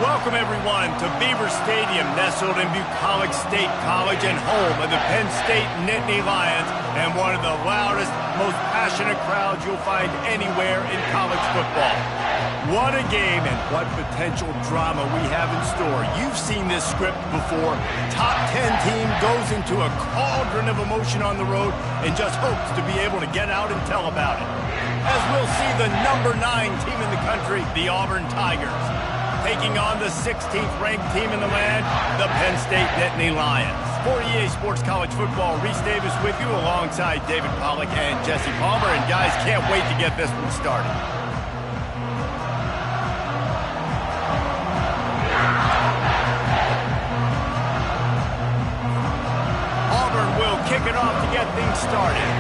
Welcome, everyone, to Beaver Stadium, nestled in Bucolic State College and home of the Penn State Nittany Lions, and one of the loudest, most passionate crowds you'll find anywhere in college football. What a game and what potential drama we have in store. You've seen this script before. Top 10 team goes into a cauldron of emotion on the road and just hopes to be able to get out and tell about it. As we'll see the number 9 team in the country, the Auburn Tigers, taking on the 16th ranked team in the land, the Penn State Nittany Lions. For EA Sports College Football, Reese Davis with you alongside David Pollack and Jesse Palmer. And guys, can't wait to get this one started. Auburn will kick it off to get things started.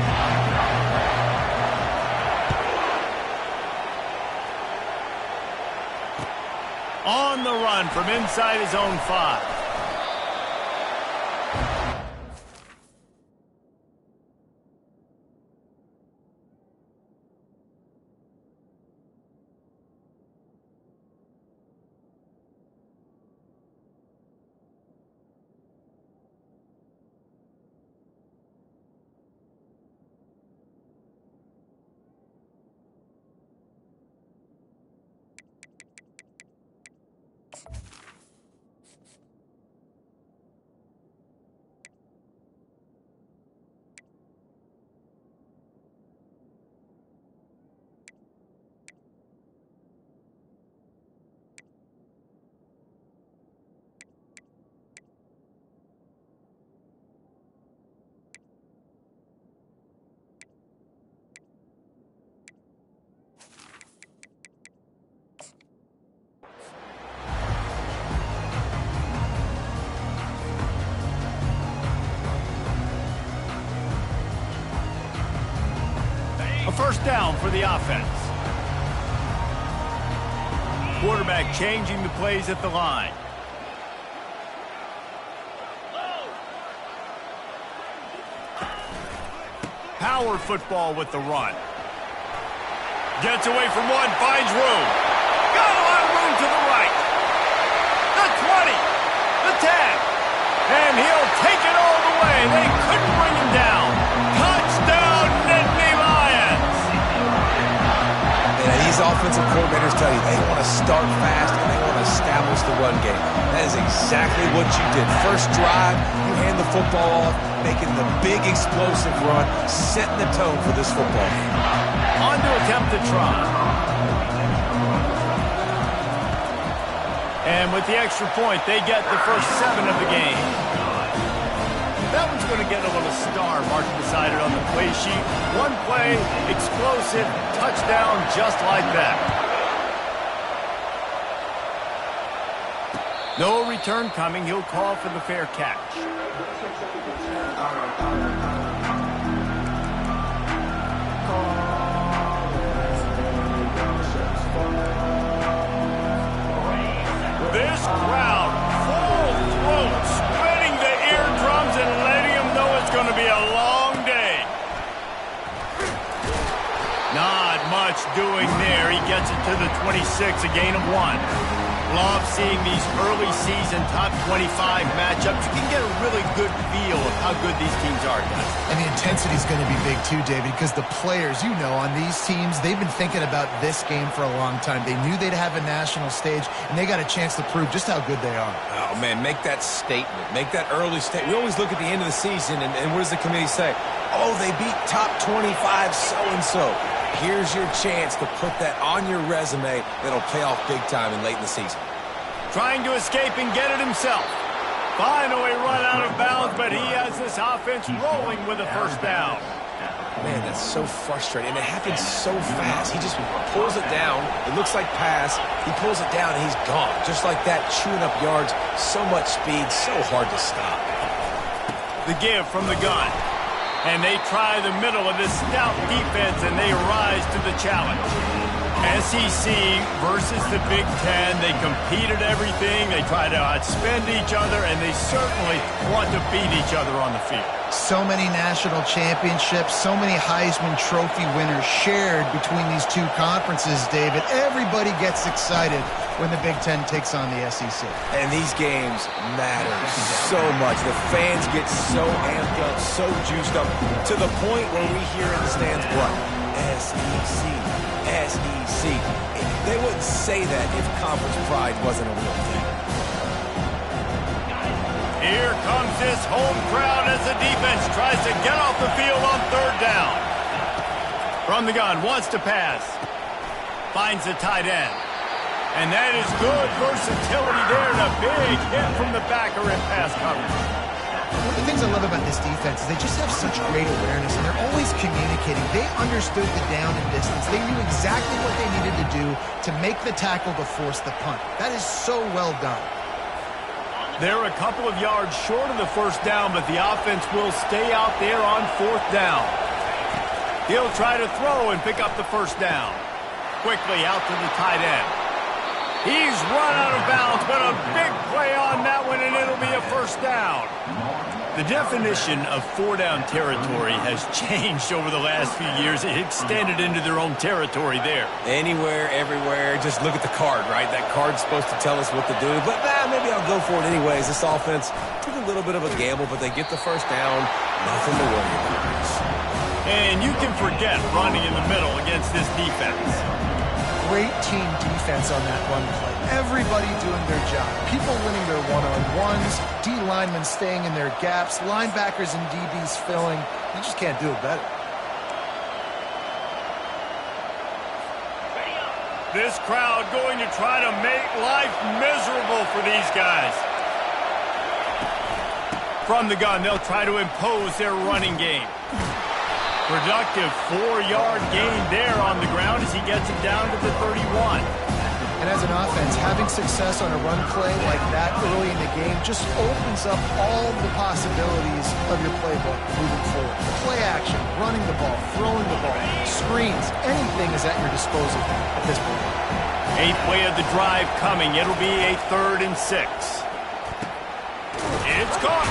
On the run from inside his own 5. A first down for the offense. Quarterback changing the plays at the line. Power football with the run. Gets away from one, finds room. Got a lot of room to the right. The 20, the 10. And he'll take it all the way. They couldn't bring him down. Touchdown, Nittany Lions. Yeah, these offensive coordinators tell you they want to start fast and they want to establish the run game. That is exactly what you did. First drive, you hand the football off, making the big explosive run, setting the tone for this football game. On to attempt to try. And with the extra point, they get the first 7 of the game. That one's going to get a little star marked beside it on the play sheet. One play, explosive, touchdown, just like that. No return coming. He'll call for the fair catch. This crowd, full throat, spreading the eardrums and letting them know it's going to be a long day. Not much doing there. He gets it to the 26, a gain of 1. Love seeing these early season top 25 matchups. You can get a really good feel of how good these teams are, guys. And the intensity is going to be big too, David, because the players, you know, on these teams, they've been thinking about this game for a long time. They knew they'd have a national stage, and they got a chance to prove just how good they are. Oh, man, make that statement. Make that early statement. We always look at the end of the season, and what does the committee say? Oh, they beat top 25 so-and-so. Here's your chance to put that on your resume that'll pay off big time and late in the season. Trying to escape and get it himself. Finally run out of bounds, but he has this offense rolling with a first down. Man, that's so frustrating. And it happens so fast. He just pulls it down. It looks like pass. He pulls it down, and he's gone. Just like that, chewing up yards. So much speed, so hard to stop. The give from the gun. And they try the middle of this stout defense, and they rise to the challenge. SEC versus the Big Ten. They compete at everything. They try to outspend each other, and they certainly want to beat each other on the field. So many national championships, so many Heisman Trophy winners shared between these two conferences, David. Everybody gets excited when the Big Ten takes on the SEC. And these games matter so much. The fans get so amped up, so juiced up, to the point where we hear in the stands, what? SEC, SEC. They wouldn't say that if conference pride wasn't a real thing. Here comes this home crowd as the defense tries to get off the field on third down. From the gun, wants to pass. Finds the tight end. And that is good versatility there, and a big hit from the backer in pass coverage. One of the things I love about this defense is they just have such great awareness, and they're always communicating. They understood the down and distance. They knew exactly what they needed to do to make the tackle to force the punt. That is so well done. They're a couple of yards short of the first down, but the offense will stay out there on fourth down. He'll try to throw and pick up the first down. Quickly out to the tight end. He's run out of bounds, but a big play on that one, and it'll be a first down. The definition of four-down territory has changed over the last few years. It extended into their own territory there. Anywhere, everywhere, just look at the card, right? That card's supposed to tell us what to do, but maybe I'll go for it anyways. This offense took a little bit of a gamble, but they get the first down. Nothing to worry about. And you can forget running in the middle against this defense. Great team defense on that run play. Everybody doing their job. People winning their one-on-ones, D linemen staying in their gaps, linebackers and DBs filling. You just can't do it better. This crowd going to try to make life miserable for these guys. From the gun, they'll try to impose their running game. Productive 4-yard gain there on the ground as he gets it down to the 31. And as an offense, having success on a run play like that early in the game just opens up all the possibilities of your playbook moving forward. Play action, running the ball, throwing the ball, screens, anything is at your disposal at this point. 8th play of the drive coming. It'll be a 3rd and 6. It's caught.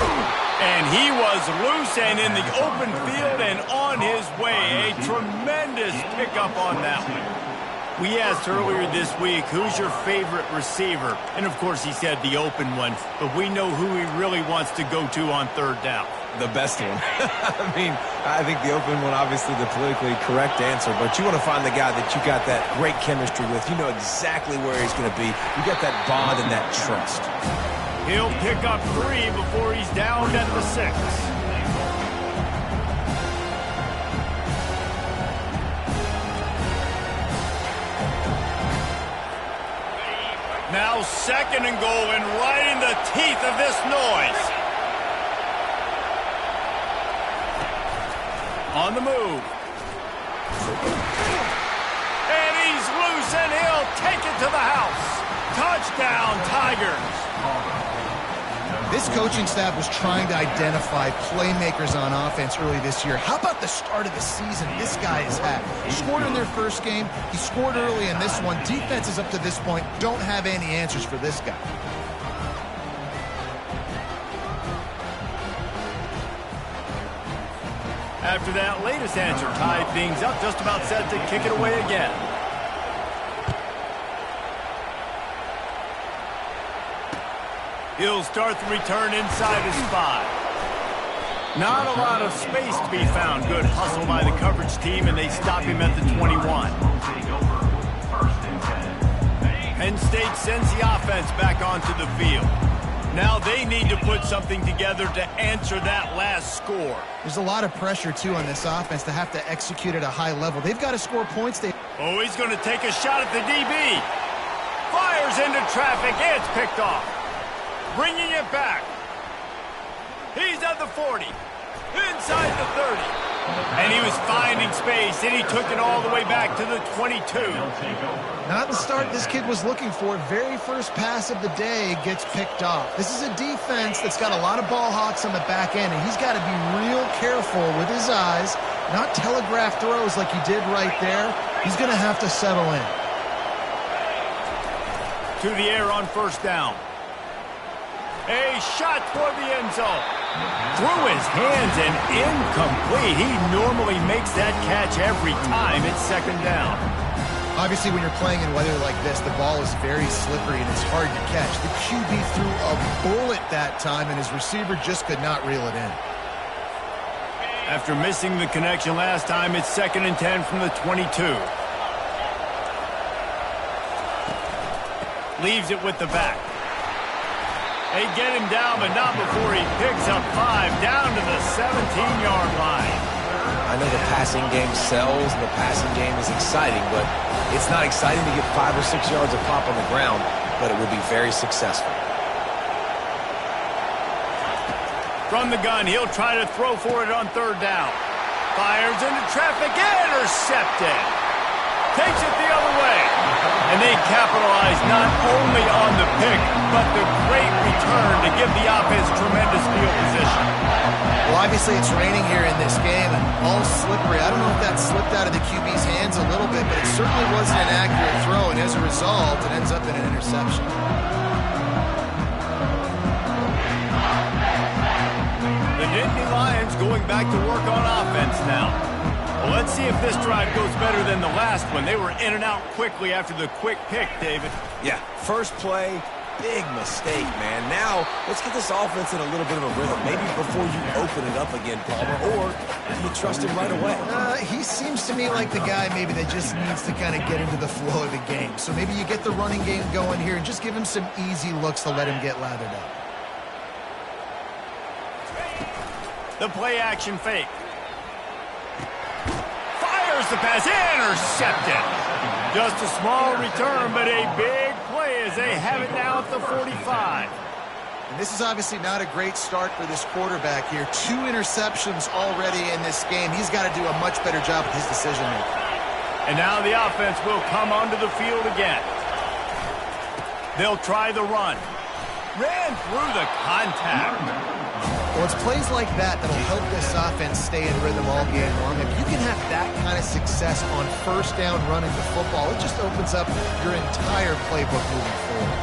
And he was loose and in the open field and on his way. A tremendous pickup on that one. We asked earlier this week, who's your favorite receiver? And, of course, he said the open one. But we know who he really wants to go to on third down. The best one. I think the open one, obviously the politically correct answer. But you want to find the guy that you got that great chemistry with. You know exactly where he's going to be. You got that bond and that trust. He'll pick up 3 before he's down at the 6. Now 2nd and goal, and right in the teeth of this noise. On the move. And he's loose, and he'll take it to the house. Touchdown, Tigers. This coaching staff was trying to identify playmakers on offense early this year. How about the start of the season this guy has had? He scored in their first game. He scored early in this one. Defenses up to this point don't have any answers for this guy. After that latest answer tied things up, just about set to kick it away again. He'll start the return inside his 5. Not a lot of space to be found. Good hustle by the coverage team, and they stop him at the 21. Penn State sends the offense back onto the field. Now they need to put something together to answer that last score. There's a lot of pressure, too, on this offense to have to execute at a high level. They've got to score points. Oh, he's going to take a shot at the DB. Fires into traffic. It's picked off. Bringing it back. He's at the 40. Inside the 30. And he was finding space, and he took it all the way back to the 22. Not the start this kid was looking for. Very first pass of the day gets picked off. This is a defense that's got a lot of ball hawks on the back end, and he's got to be real careful with his eyes, not telegraph throws like he did right there. He's going to have to settle in. to the air on first down. A shot toward the end zone. Through his hands and incomplete. He normally makes that catch every time it's second down. Obviously, when you're playing in weather like this, the ball is very slippery and it's hard to catch. The QB threw a bullet that time, and his receiver just could not reel it in. After missing the connection last time, it's 2nd and 10 from the 22. Leaves it with the back. They get him down, but not before he picks up 5 down to the 17-yard line. I know the passing game sells and the passing game is exciting, but it's not exciting to get 5 or 6 yards of pop on the ground, but it will be very successful. From the gun, he'll try to throw for it on 3rd down. Fires into traffic, intercepted. Takes it the other way. And they capitalize not only on the pick, but the great return to give the offense tremendous field position. Well, obviously it's raining here in this game and all slippery. I don't know if that slipped out of the QB's hands a little bit, but it certainly wasn't an accurate throw, and as a result, it ends up in an interception. The Nittany Lions going back to work on offense now. Well, let's see if this drive goes better than the last one. They were in and out quickly after the quick pick, David. Yeah, first play, big mistake, man. Now, let's get this offense in a little bit of a rhythm. Maybe before you open it up again, Palmer, or do you trust him right away? He seems to me like the guy maybe that just needs to kind of get into the flow of the game. So maybe you get the running game going here and just give him some easy looks to let him get lathered up. The play action fake. Fires the pass, intercepted. Just a small return, but a big play as they have it now at the 45. And this is obviously not a great start for this quarterback here. 2 interceptions already in this game. He's got to do a much better job with his decision-making. And now the offense will come onto the field again. They'll try the run. Ran through the contact. Well, it's plays like that that'll help this offense stay in rhythm all game long. If you can have that kind of success on first down running the football, it just opens up your entire playbook moving forward.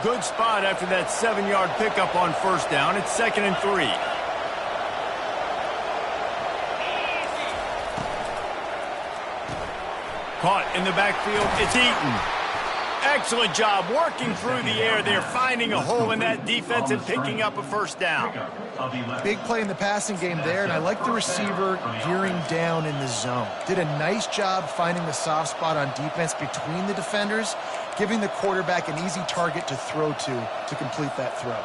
Good spot after that 7-yard pickup on first down. It's 2nd and 3. Caught in the backfield. It's Eaton. Excellent job working through the air. They're finding a hole in that defense and picking up a first down. Big play in the passing game there, and I like the receiver gearing down in the zone. Did a nice job finding the soft spot on defense between the defenders, giving the quarterback an easy target to throw to complete that throw.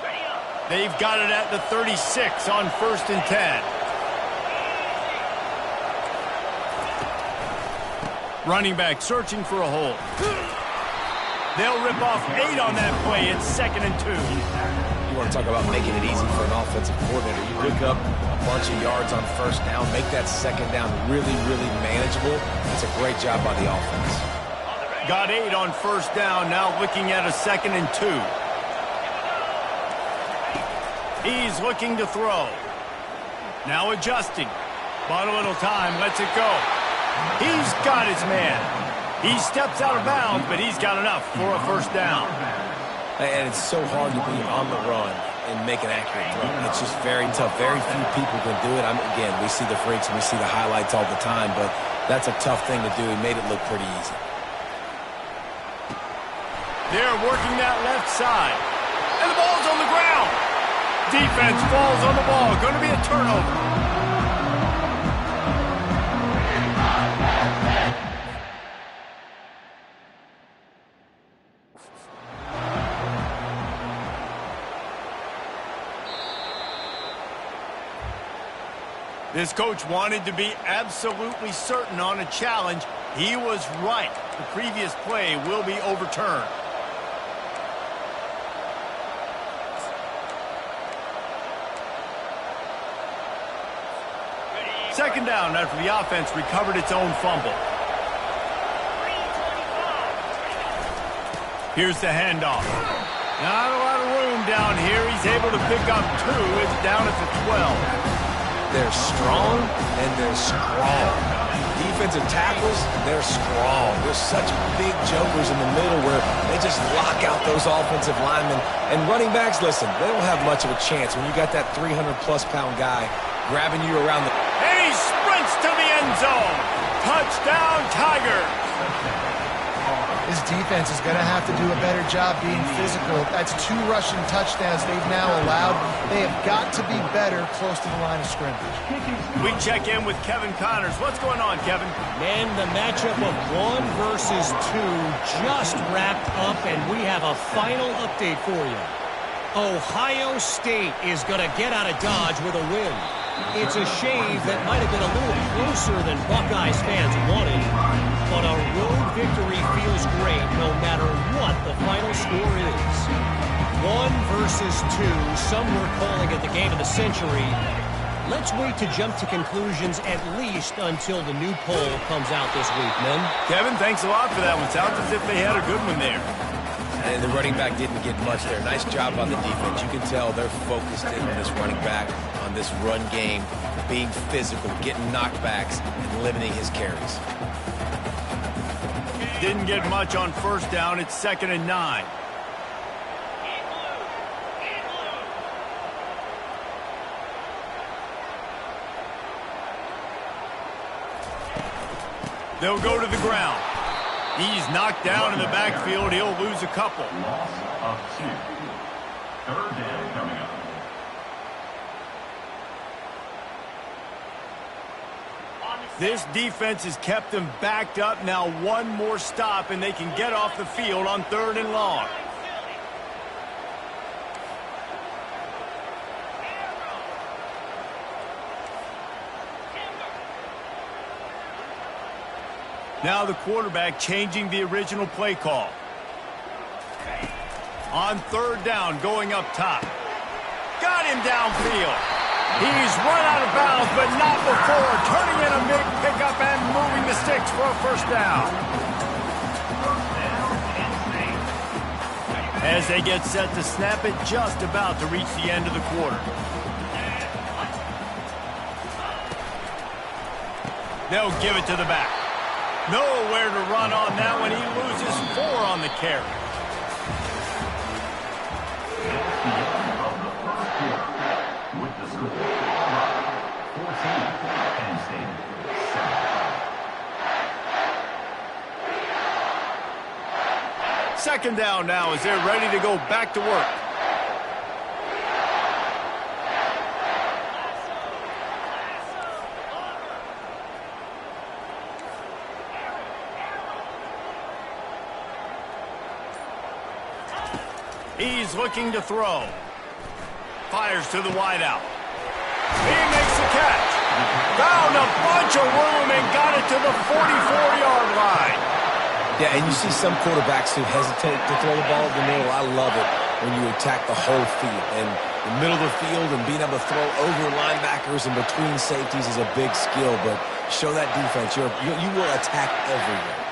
They've got it at the 36 on 1st and 10. Running back searching for a hole. They'll rip off 8 on that play. It's 2nd and 2. You want to talk about making it easy for an offensive coordinator. You pick up a bunch of yards on first down, make that second down really, really manageable. That's a great job by the offense. Got 8 on first down, now looking at a 2nd and 2. He's looking to throw. Now adjusting. Bought a little time, lets it go. He's got his man. He steps out of bounds, but he's got enough for a first down. And it's so hard to be on the run and make an accurate throw. It's just very tough. Very few people can do it. Again, we see the freaks and we see the highlights all the time, but that's a tough thing to do. He made it look pretty easy. They're working that left side. And the ball's on the ground. Defense falls on the ball. Going to be a turnover. This coach wanted to be absolutely certain on a challenge. He was right. The previous play will be overturned. Second down after the offense recovered its own fumble. Here's the handoff. Not a lot of room down here. He's able to pick up 2. It's down at the 12. They're strong, and they're strong. Defensive tackles, they're strong. There's such big jokers in the middle where they just lock out those offensive linemen. And running backs, listen, they don't have much of a chance when you got that 300-plus pound guy grabbing you around the... And he sprints to the end zone. Touchdown, Tigers. His defense is going to have to do a better job being physical. That's 2 rushing touchdowns they've now allowed. They have got to be better close to the line of scrimmage. We check in with Kevin Connors. What's going on, Kevin? Man, the matchup of 1 versus 2 just wrapped up, and we have a final update for you. Ohio State is going to get out of Dodge with a win. It's a shave that might have been a little closer than Buckeyes fans wanted, but a road victory feels great no matter what the final score is. 1 versus 2, some were calling it the game of the century. Let's wait to jump to conclusions at least until the new poll comes out this week, men. Kevin, thanks a lot for that one. Sounds as if they had a good one there. And the running back didn't get much there. Nice job on the defense. You can tell they're focused in on this running back, on this run game, being physical, getting knockbacks, and limiting his carries. Didn't get much on first down. It's 2nd and 9. They'll go to the ground. He's knocked down in the backfield. He'll lose a couple. Loss of 2. 3rd down coming up. This defense has kept them backed up. Now 1 more stop, and they can get off the field on 3rd and long. Now the quarterback changing the original play call. On 3rd down, going up top. Got him downfield. He's run out of bounds, but not before turning in a big pickup and moving the sticks for a first down. As they get set to snap it, just about to reach the end of the quarter. They'll give it to the back. Nowhere to run on that one. He loses 4 on the carry. With the score, 14, Penn State 7. 2nd down now as they're ready to go back to work. He's looking to throw. Fires to the wideout. He makes the catch. Found a bunch of room and got it to the 44-yard line. Yeah, and you see some quarterbacks who hesitate to throw the ball in the middle. I love it when you attack the whole field. And the middle of the field and being able to throw over linebackers and between safeties is a big skill. But show that defense. You will attack everywhere.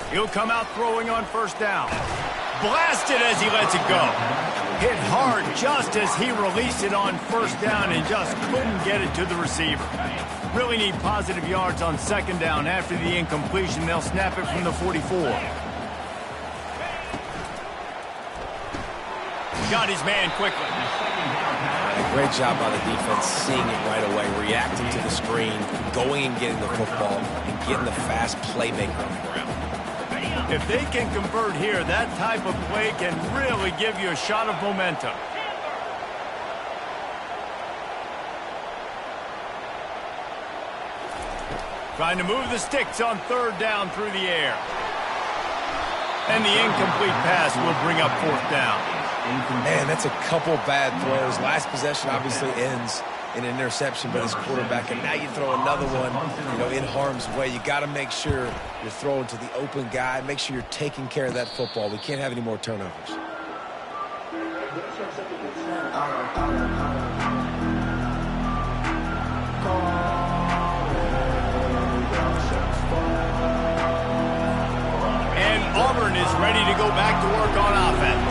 He'll come out throwing on 1st down. Blasted as he lets it go. Hit hard just as he released it on 1st down and just couldn't get it to the receiver. Really need positive yards on 2nd down. After the incompletion, they'll snap it from the 44. Got his man quickly. Great job by the defense, seeing it right away, reacting to the screen, going and getting the football, and getting the fast playmaker on the ground. If they can convert here, that type of play can really give you a shot of momentum. Trying to move the sticks on 3rd down through the air. And the incomplete pass will bring up 4th down. Man, that's a couple bad throws. Last possession obviously ends in an interception by this quarterback, and now you throw another one, in harm's way. You got to make sure you're throwing to the open guy. Make sure you're taking care of that football. We can't have any more turnovers. ready to go back to work on offense.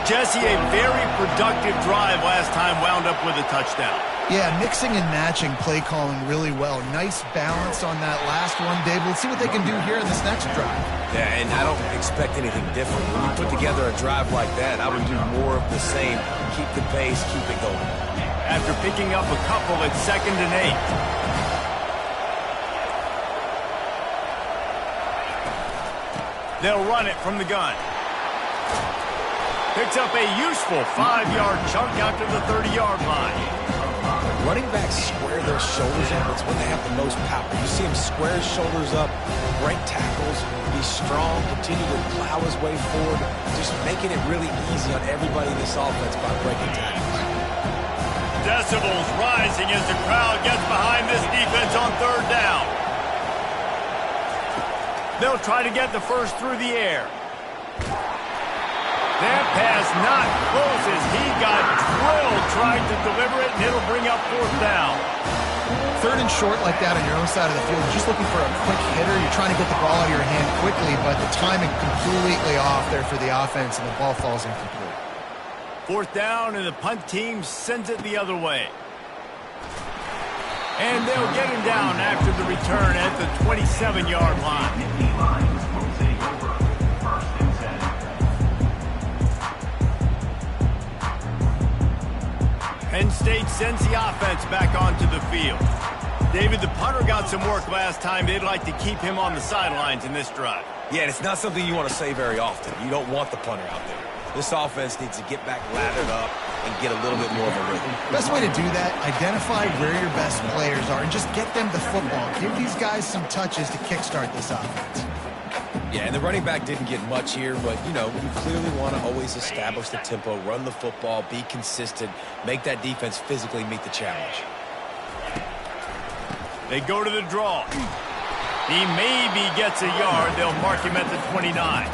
Jesse, a very productive drive last time wound up with a touchdown. Yeah, mixing and matching play calling really well. Nice balance on that last one, Dave. Let's see what they can do here in this next drive. Yeah, and I don't expect anything different. When you put together a drive like that, I would do more of the same. Keep the pace, keep it going. After picking up a couple at 2nd and 8. They'll run it from the gun. Picks up a useful 5-yard chunk out to the 30-yard line. Running backs square their shoulders up. It's when they have the most power. You see him square his shoulders up, break tackles, be strong, continue to plow his way forward, just making it really easy on everybody in this offense by breaking tackles. Decibels rising as the crowd gets behind this defense on 3rd down. They'll try to get the first through the air. That pass not close as he got drilled trying to deliver it, and it'll bring up 4th down. 3rd and short like that on your own side of the field, just looking for a quick hitter. You're trying to get the ball out of your hand quickly, but the timing completely off there for the offense, and the ball falls incomplete. 4th down, and the punt team sends it the other way. And they'll get him down after the return at the 27-yard line. Penn State sends the offense back onto the field. David, the punter got some work last time. They'd like to keep him on the sidelines in this drive. Yeah, and it's not something you want to say very often. You don't want the punter out there. This offense needs to get back lathered up and get a little bit more of a rhythm. Best way to do that, identify where your best players are and just get them the football. Give these guys some touches to kickstart this offense. Yeah, and the running back didn't get much here, but, you know, you clearly want to always establish the tempo, run the football, be consistent, make that defense physically meet the challenge. They go to the draw. He maybe gets a yard. They'll mark him at the 29.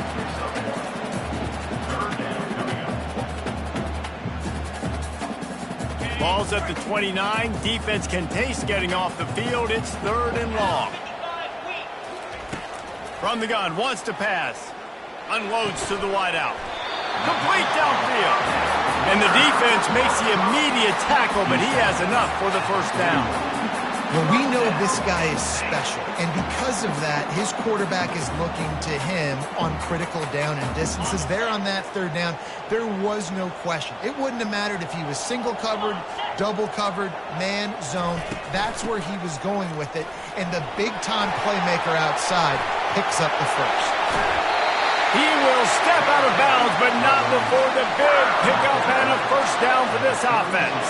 Ball's at the 29. Defense can taste getting off the field. It's 3rd and long. From the gun, wants to pass. Unloads to the wideout. Complete downfield. And the defense makes the immediate tackle, but he has enough for the 1st down. Well, we know this guy is special, and because of that, his quarterback is looking to him on critical down and distances. There on that 3rd down, there was no question. It wouldn't have mattered if he was single covered, double covered, man, zone. That's where he was going with it, and the big-time playmaker outside picks up the first. He will step out of bounds, but not before the big pickup and a 1st down for this offense.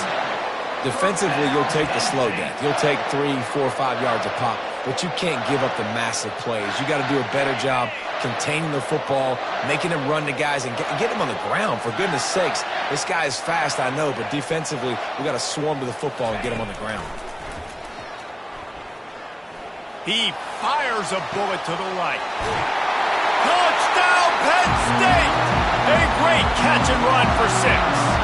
Defensively, you'll take the slow death. You'll take 3, 4, 5 yards a pop, but you can't give up the massive plays. You got to do a better job containing the football, making him run to guys, and get him on the ground. For goodness sakes, this guy is fast, I know, but defensively, we got to swarm to the football and get him on the ground. He fires a bullet to the right. Touchdown, Penn State! A great catch and run for 6.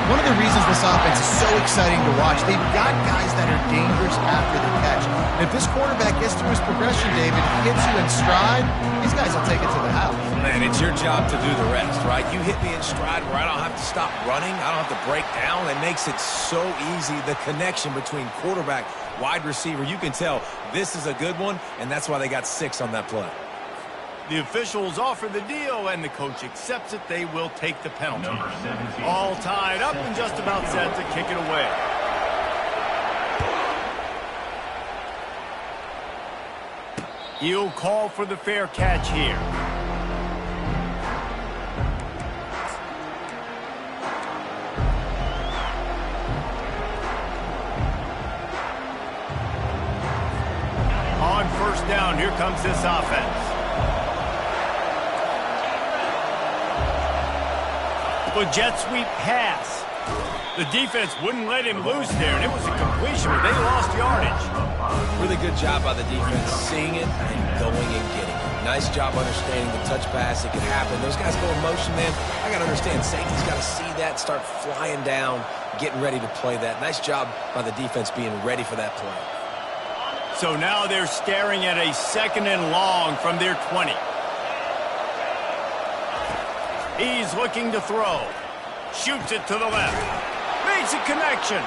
One of the reasons this offense is so exciting to watch, they've got guys that are dangerous after the catch. And if this quarterback gets through his progression, David, gets you in stride, these guys will take it to the house. Man, it's your job to do the rest, right? You hit me in stride where I don't have to stop running. I don't have to break down. It makes it so easy, the connection between quarterback, wide receiver. You can tell this is a good one, and that's why they got 6 on that play. The officials offer the deal, and the coach accepts it. They will take the penalty. All tied up and just about set to kick it away. He'll call for the fair catch here. On 1st down, here comes this offense. A jet sweep pass. The defense wouldn't let him loose there, and it was a completion, but they lost yardage. Really good job by the defense, seeing it and going and getting it. Nice job understanding the touch pass. It can happen. Those guys go in motion, man. I got to understand, safety's got to see that, start flying down, getting ready to play that. Nice job by the defense being ready for that play. So now they're staring at a 2nd and long from their 20. He's looking to throw. Shoots it to the left. Makes a connection.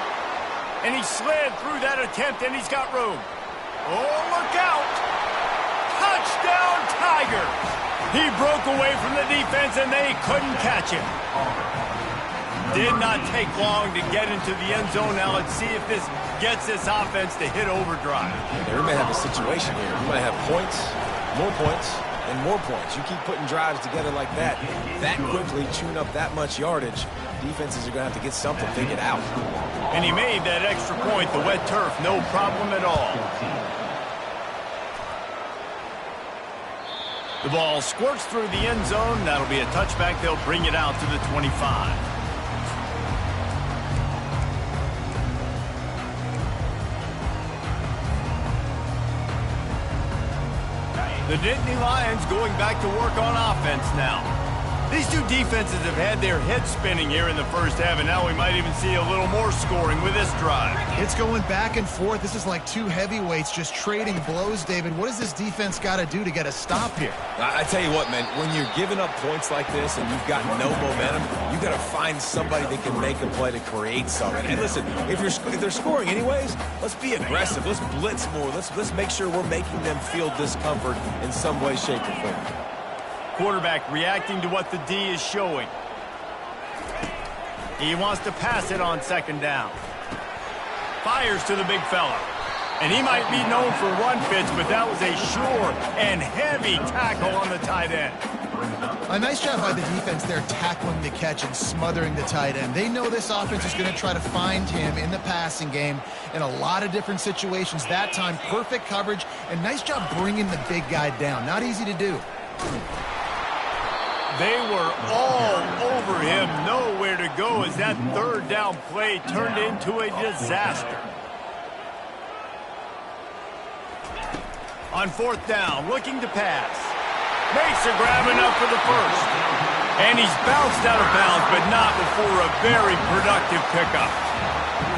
And he slid through that attempt, and he's got room. Oh, look out. Touchdown, Tigers. He broke away from the defense, and they couldn't catch him. Did not take long to get into the end zone. Now let's see if this gets this offense to hit overdrive. Yeah, we may have a situation here. We might have points, and more points. You keep putting drives together like that quickly, chewing up that much yardage, defenses are going to have to get something figured out. And he made that extra point, the wet turf, no problem at all. The ball squirts through the end zone. That'll be a touchback. They'll bring it out to the 25. The Nittany Lions going back to work on offense now. These two defenses have had their heads spinning here in the first half, and now we might even see a little more scoring with this drive. It's going back and forth. This is like two heavyweights just trading blows, David. What does this defense got to do to get a stop here? I tell you what, man, when you're giving up points like this and you've got no momentum, you got to find somebody that can make a play to create something. And listen, if they're scoring anyways, let's be aggressive. Let's blitz more. Let's make sure we're making them feel discomfort in some way, shape, or form. Quarterback reacting to what the D is showing. He wants to pass it on second down. Fires to the big fella. And he might be known for run fits, but that was a sure and heavy tackle on the tight end. A nice job by the defense there tackling the catch and smothering the tight end. They know this offense is going to try to find him in the passing game in a lot of different situations. That time, perfect coverage, and nice job bringing the big guy down. Not easy to do. They were all over him, nowhere to go as that third down play turned into a disaster. On fourth down, looking to pass. Makes a grab enough for the first. And he's bounced out of bounds, but not before a very productive pickup.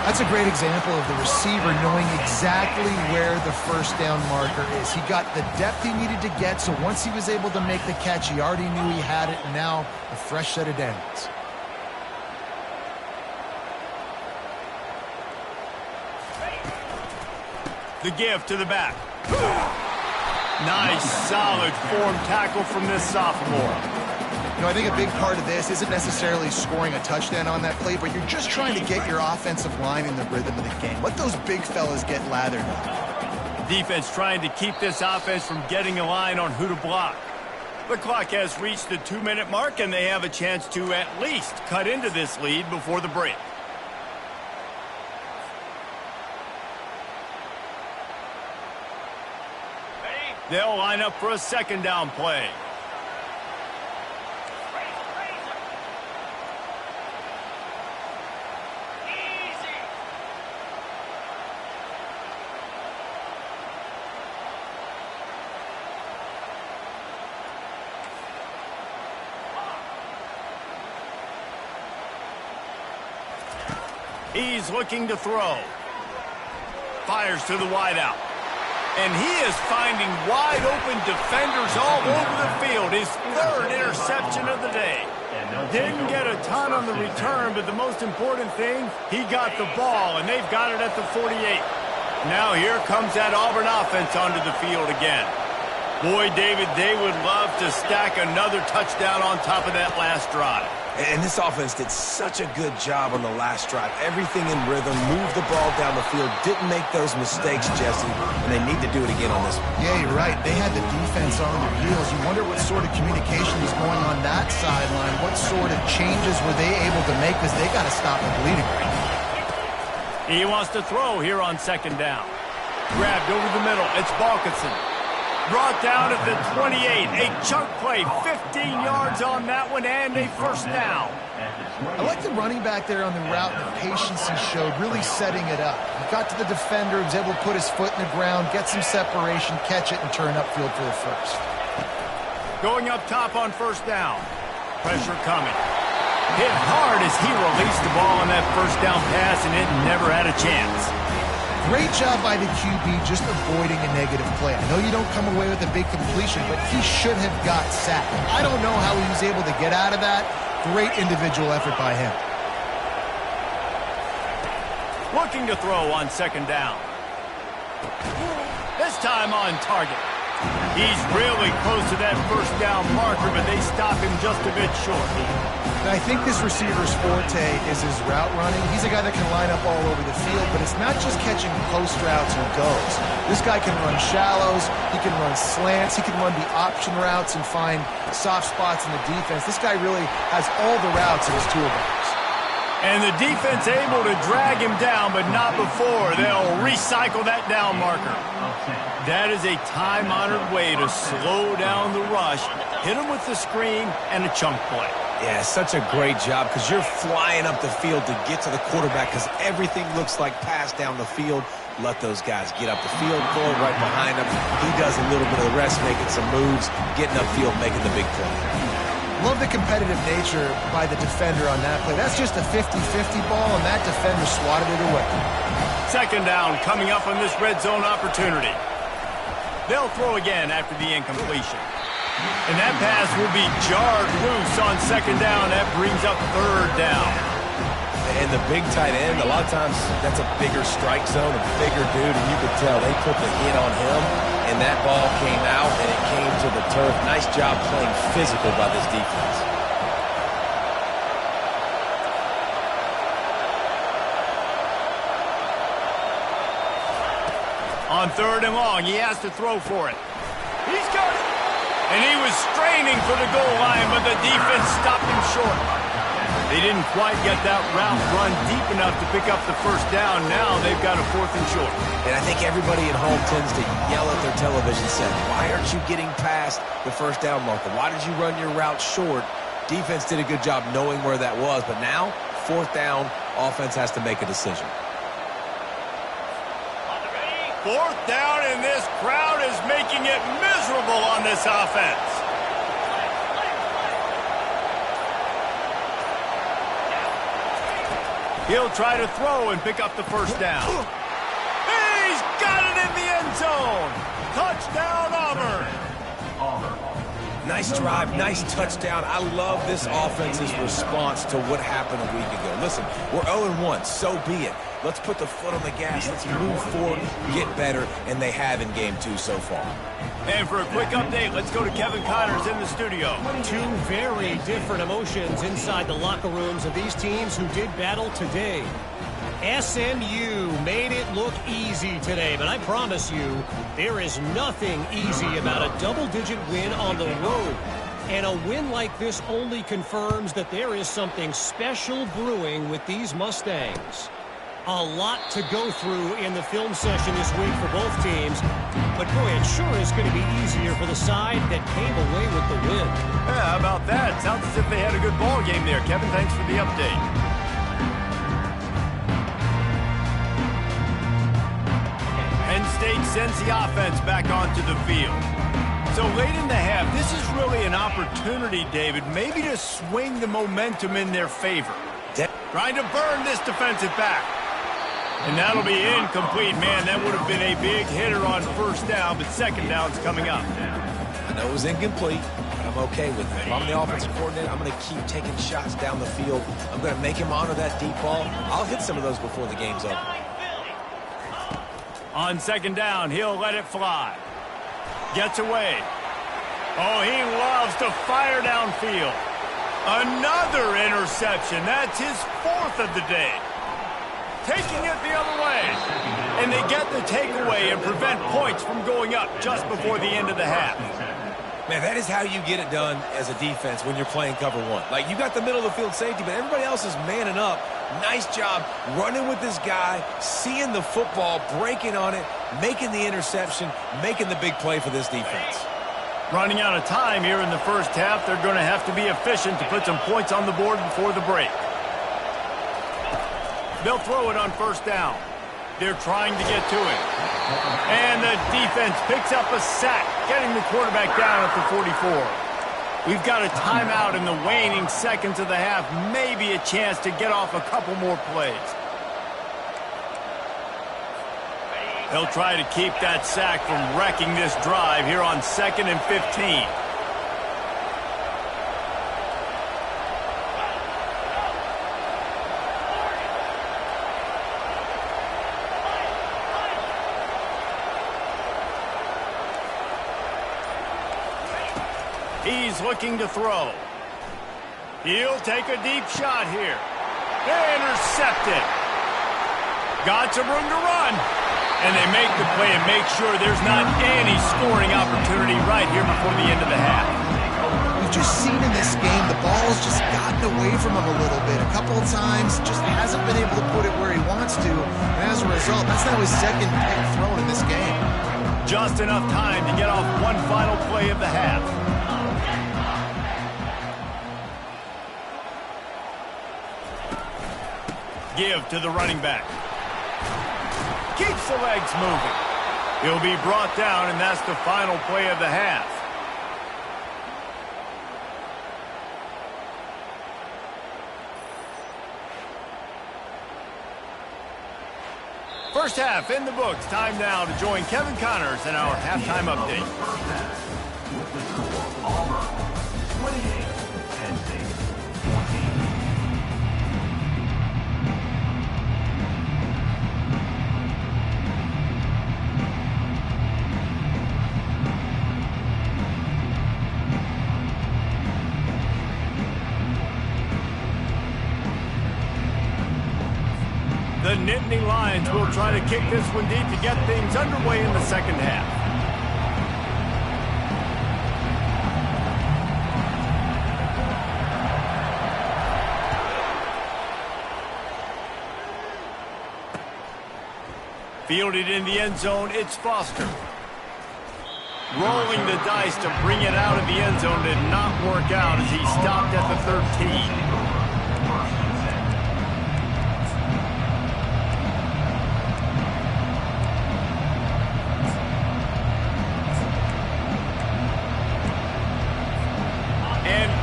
That's a great example of the receiver knowing exactly where the first down marker is. He got the depth he needed to get, so once he was able to make the catch, he already knew he had it, and now a fresh set of downs. The give to the back. Nice, solid form tackle from this sophomore. You know, I think a big part of this isn't necessarily scoring a touchdown on that play, but you're just trying to get your offensive line in the rhythm of the game. Let those big fellas get lathered up. Defense trying to keep this offense from getting a line on who to block. The clock has reached the 2-minute mark, and they have a chance to at least cut into this lead before the break. They'll line up for a second down play. He's looking to throw. Fires to the wideout. And he is finding wide-open defenders all over the field. His third interception of the day. Didn't get a ton on the return, but the most important thing, he got the ball, and they've got it at the 48. Now here comes that Auburn offense onto the field again. Boy, David, they would love to stack another touchdown on top of that last drive. And this offense did such a good job on the last drive. Everything in rhythm, moved the ball down the field, didn't make those mistakes, Jesse, and they need to do it again on this one. Yeah, you're right. They had the defense on their heels. You wonder what sort of communication was going on that sideline. What sort of changes were they able to make, because they got to stop the bleeding right now. He wants to throw here on second down. Grabbed over the middle. It's Balkinson. Brought down at the 28. A chunk play, 15 yards on that one, and a first down. I like the running back there on the route and the patience he showed, really setting it up. He got to the defender, was able to put his foot in the ground, get some separation, catch it, and turn upfield for the first. Going up top on first down. Pressure coming. Hit hard as he released the ball on that first down pass, and it never had a chance. Great job by the QB just avoiding a negative play. I know you don't come away with a big completion, but he should have got sacked. I don't know how he was able to get out of that. Great individual effort by him. Looking to throw on second down. This time on target. He's really close to that first down marker, but they stop him just a bit short. Now, I think this receiver's forte is his route running. He's a guy that can line up all over the field, but it's not just catching post routes and goes. This guy can run shallows, he can run slants, he can run the option routes and find soft spots in the defense. This guy really has all the routes in his toolbox. And the defense able to drag him down, but not before. They'll recycle that down marker. That is a time-honored way to slow down the rush, hit him with the screen, and a chunk play. Yeah, such a great job because you're flying up the field to get to the quarterback because everything looks like pass down the field. Let those guys get up the field, throw it right behind him. He does a little bit of the rest, making some moves, getting upfield, making the big play. Love the competitive nature by the defender on that play. That's just a 50-50 ball, and that defender swatted it away. Second down coming up on this red zone opportunity. They'll throw again after the incompletion. And that pass will be jarred loose on second down. That brings up third down. And the big tight end, a lot of times that's a bigger strike zone, a bigger dude, and you could tell they put the hit on him, and that ball came out, and it came to the turf. Nice job playing physical by this defense. On third and long, he has to throw for it. He's got it. And he was straining for the goal line, but the defense stopped him short. They didn't quite get that route run deep enough to pick up the first down. Now they've got a fourth and short. And I think everybody at home tends to yell at their television set, why aren't you getting past the first down marker? Why did you run your route short? Defense did a good job knowing where that was, but now, fourth down, offense has to make a decision. Fourth down, and this crowd is making it miserable on this offense. He'll try to throw and pick up the first down. He's got it in the end zone. Touchdown, Auburn. Nice drive, nice touchdown. I love this offense's response to what happened a week ago. Listen, we're 0-1, so be it. Let's put the foot on the gas. Let's move forward, get better, and they have in game 2 so far. And for a quick update, let's go to Kevin Connors in the studio. Two very different emotions inside the locker rooms of these teams who did battle today. SMU made it look easy today, but I promise you, there is nothing easy about a double-digit win on the road. And a win like this only confirms that there is something special brewing with these Mustangs. A lot to go through in the film session this week for both teams, but boy, it sure is going to be easier for the side that came away with the win. Yeah, how about that? Sounds as if they had a good ball game there. Kevin, thanks for the update. Penn State sends the offense back onto the field. So late in the half, this is really an opportunity, David, maybe to swing the momentum in their favor. Trying to burn this defensive back. And that'll be incomplete. Man, that would have been a big hitter on first down, but second down's coming up. I know it was incomplete, but I'm okay with it. If I'm the offensive coordinator, I'm going to keep taking shots down the field. I'm going to make him honor that deep ball. I'll hit some of those before the game's over. On second down, he'll let it fly. Gets away. Oh, he loves to fire downfield. Another interception. That's his fourth of the day. Taking it the other way. And they get the takeaway and prevent points from going up just before the end of the half. Man, that is how you get it done as a defense when you're playing cover one. Like, you got the middle of the field safety, but everybody else is manning up. Nice job running with this guy, seeing the football, breaking on it, making the interception, making the big play for this defense. Running out of time here in the first half. They're going to have to be efficient to put some points on the board before the break. They'll throw it on first down. They're trying to get to it. And the defense picks up a sack, getting the quarterback down at the 44. We've got a timeout in the waning seconds of the half. Maybe a chance to get off a couple more plays. They'll try to keep that sack from wrecking this drive here on 2nd and 15. He's looking to throw. He'll take a deep shot here. Intercepted. Got some room to run. And they make the play and make sure there's not any scoring opportunity right here before the end of the half. We've just seen in this game the ball's just gotten away from him a little bit. A couple of times, just hasn't been able to put it where he wants to. And as a result, that's now his second pick thrown in this game. Just enough time to get off one final play of the half. Give to the running back. Keeps the legs moving. He'll be brought down, and that's the final play of the half. First half in the books. Time now to join Kevin Connors in our halftime update. With the score, Auburn 28, Penn State 14. The Nittany Lions will try to kick this one deep to get things underway in the second half. Fielded in the end zone, it's Foster. Rolling the dice to bring it out of the end zone did not work out as he stopped at the 13.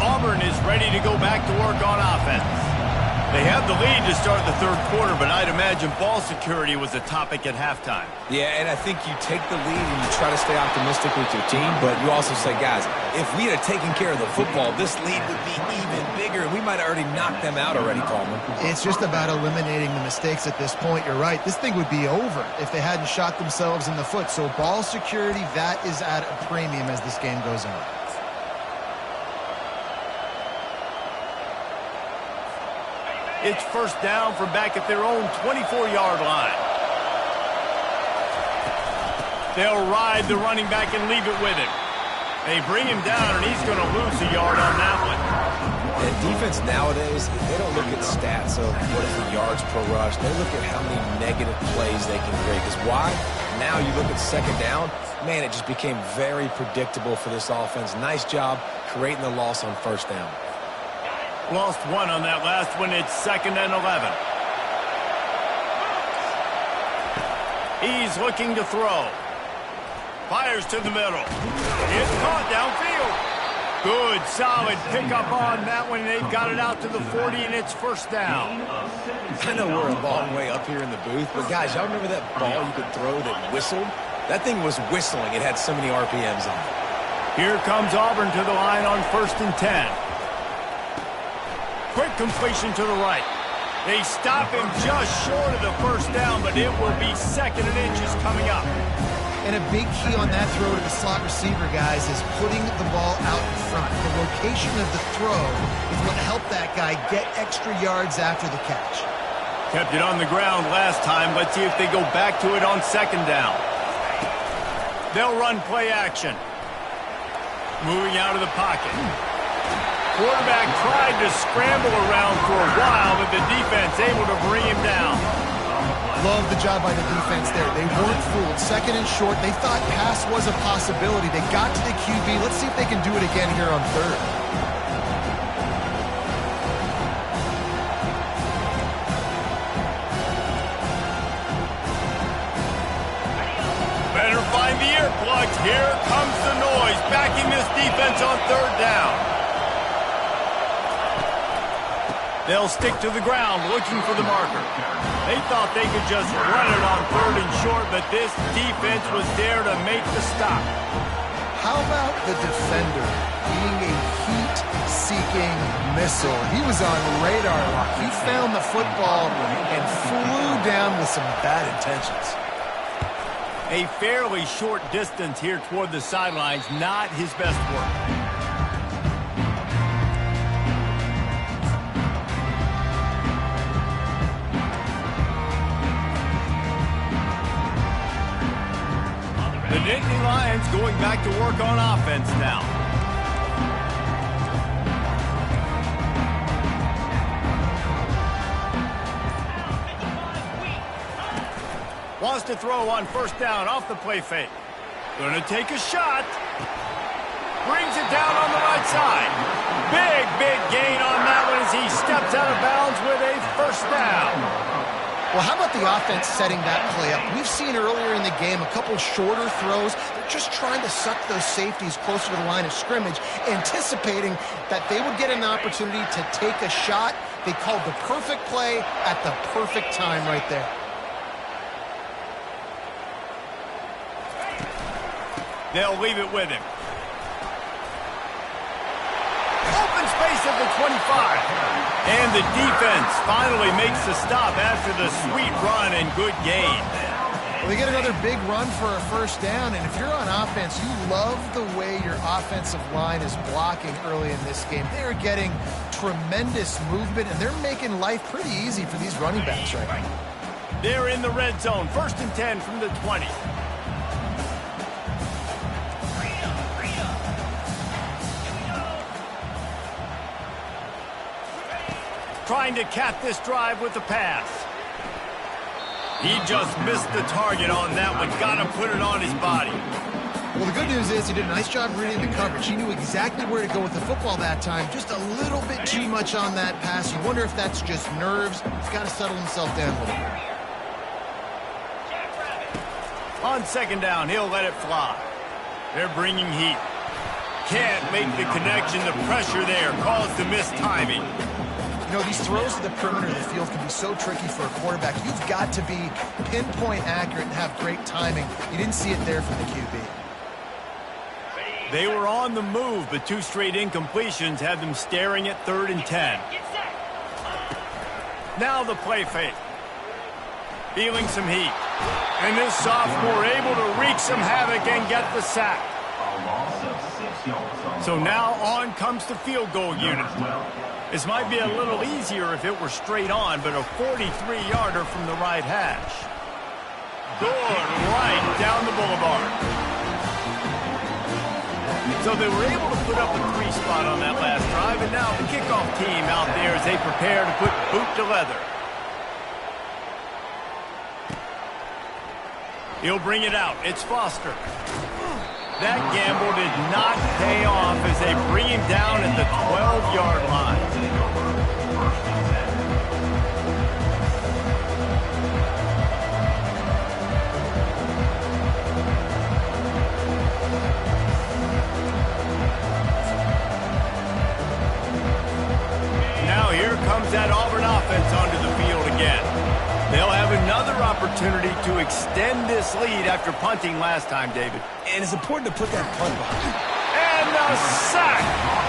Auburn is ready to go back to work on offense. They have the lead to start the third quarter, but I'd imagine ball security was a topic at halftime. Yeah, and I think you take the lead and you try to stay optimistic with your team, but you also say, guys, if we had taken care of the football, this lead would be even bigger, and we might have already knocked them out already, Coleman. It's just about eliminating the mistakes at this point. You're right. This thing would be over if they hadn't shot themselves in the foot. So ball security, that is at a premium as this game goes on. It's first down from back at their own 24-yard line. They'll ride the running back and leave it with him. They bring him down, and he's going to lose a yard on that one. And defense nowadays, they don't look at stats of what is the yards per rush. They look at how many negative plays they can create. Because why? Now you look at second down, man, it just became very predictable for this offense. Nice job creating the loss on first down. Lost one on that last one. It's 2nd and 11. He's looking to throw. Fires to the middle. It's caught downfield. Good, solid pickup on that one. They've got it out to the 40, and it's first down. I know we're a long way up here in the booth, but guys, y'all remember that ball you could throw that whistled? That thing was whistling. It had so many RPMs on it. Here comes Auburn to the line on 1st and 10. Quick completion to the right. They stop him just short of the first down, but it will be 2nd and inches coming up. And a big key on that throw to the slot receiver, guys, is putting the ball out in front. The location of the throw is what helped that guy get extra yards after the catch. Kept it on the ground last time. Let's see if they go back to it on 2nd down. They'll run play action. Moving out of the pocket. Quarterback tried to scramble around for a while, but the defense able to bring him down. Love the job by the defense there. They weren't fooled. 2nd and short. They thought pass was a possibility. They got to the QB. Let's see if they can do it again here on 3rd. Better find the earplugs. Here comes the noise, backing this defense on 3rd down. They'll stick to the ground looking for the marker. They thought they could just run it on 3rd and short, but this defense was there to make the stop. How about the defender being a heat-seeking missile? He was on radar lock. He found the football and flew down with some bad intentions. A fairly short distance here toward the sidelines, not his best work. The Nittany Lions going back to work on offense now. Wants to throw on 1st down off the play fake. Gonna take a shot. Brings it down on the right side. Big gain on that one as he steps out of bounds with a 1st down. Well, how about the offense setting that play up? We've seen earlier in the game a couple shorter throws. They're just trying to suck those safeties closer to the line of scrimmage, anticipating that they would get an opportunity to take a shot. They called the perfect play at the perfect time right there. They'll leave it with him. Open space at the 25. And the defense finally makes the stop after the sweet run and good gain. Well, they get another big run for a 1st down, and if you're on offense, you love the way your offensive line is blocking early in this game. They're getting tremendous movement, and they're making life pretty easy for these running backs right now. They're in the red zone, 1st and 10 from the 20. Trying to cap this drive with the pass. He just missed the target on that one. Got to put it on his body. Well, the good news is he did a nice job reading the coverage. He knew exactly where to go with the football that time. Just a little bit too much on that pass. You wonder if that's just nerves. He's got to settle himself down a little bit. On 2nd down, he'll let it fly. They're bringing heat. Can't make the connection. The pressure there caused the missed timing. You know, these throws to the perimeter of the field can be so tricky for a quarterback. You've got to be pinpoint accurate and have great timing. You didn't see it there from the QB. They were on the move, but 2 straight incompletions had them staring at 3rd and 10. Now the play fake. Feeling some heat. And this sophomore able to wreak some havoc and get the sack. So now on comes the field goal unit. This might be a little easier if it were straight on, but a 43-yarder from the right hash. Good right down the boulevard. So they were able to put up a 3 spot on that last drive, and now the kickoff team out there as they prepare to put boot to leather. He'll bring it out. It's Foster. That gamble did not pay off as they bring him down at the 12-yard line. Now here comes that Auburn offense onto the field again. They'll have another opportunity to extend this lead after punting last time, David. And it's important to put that punt behind. And the sack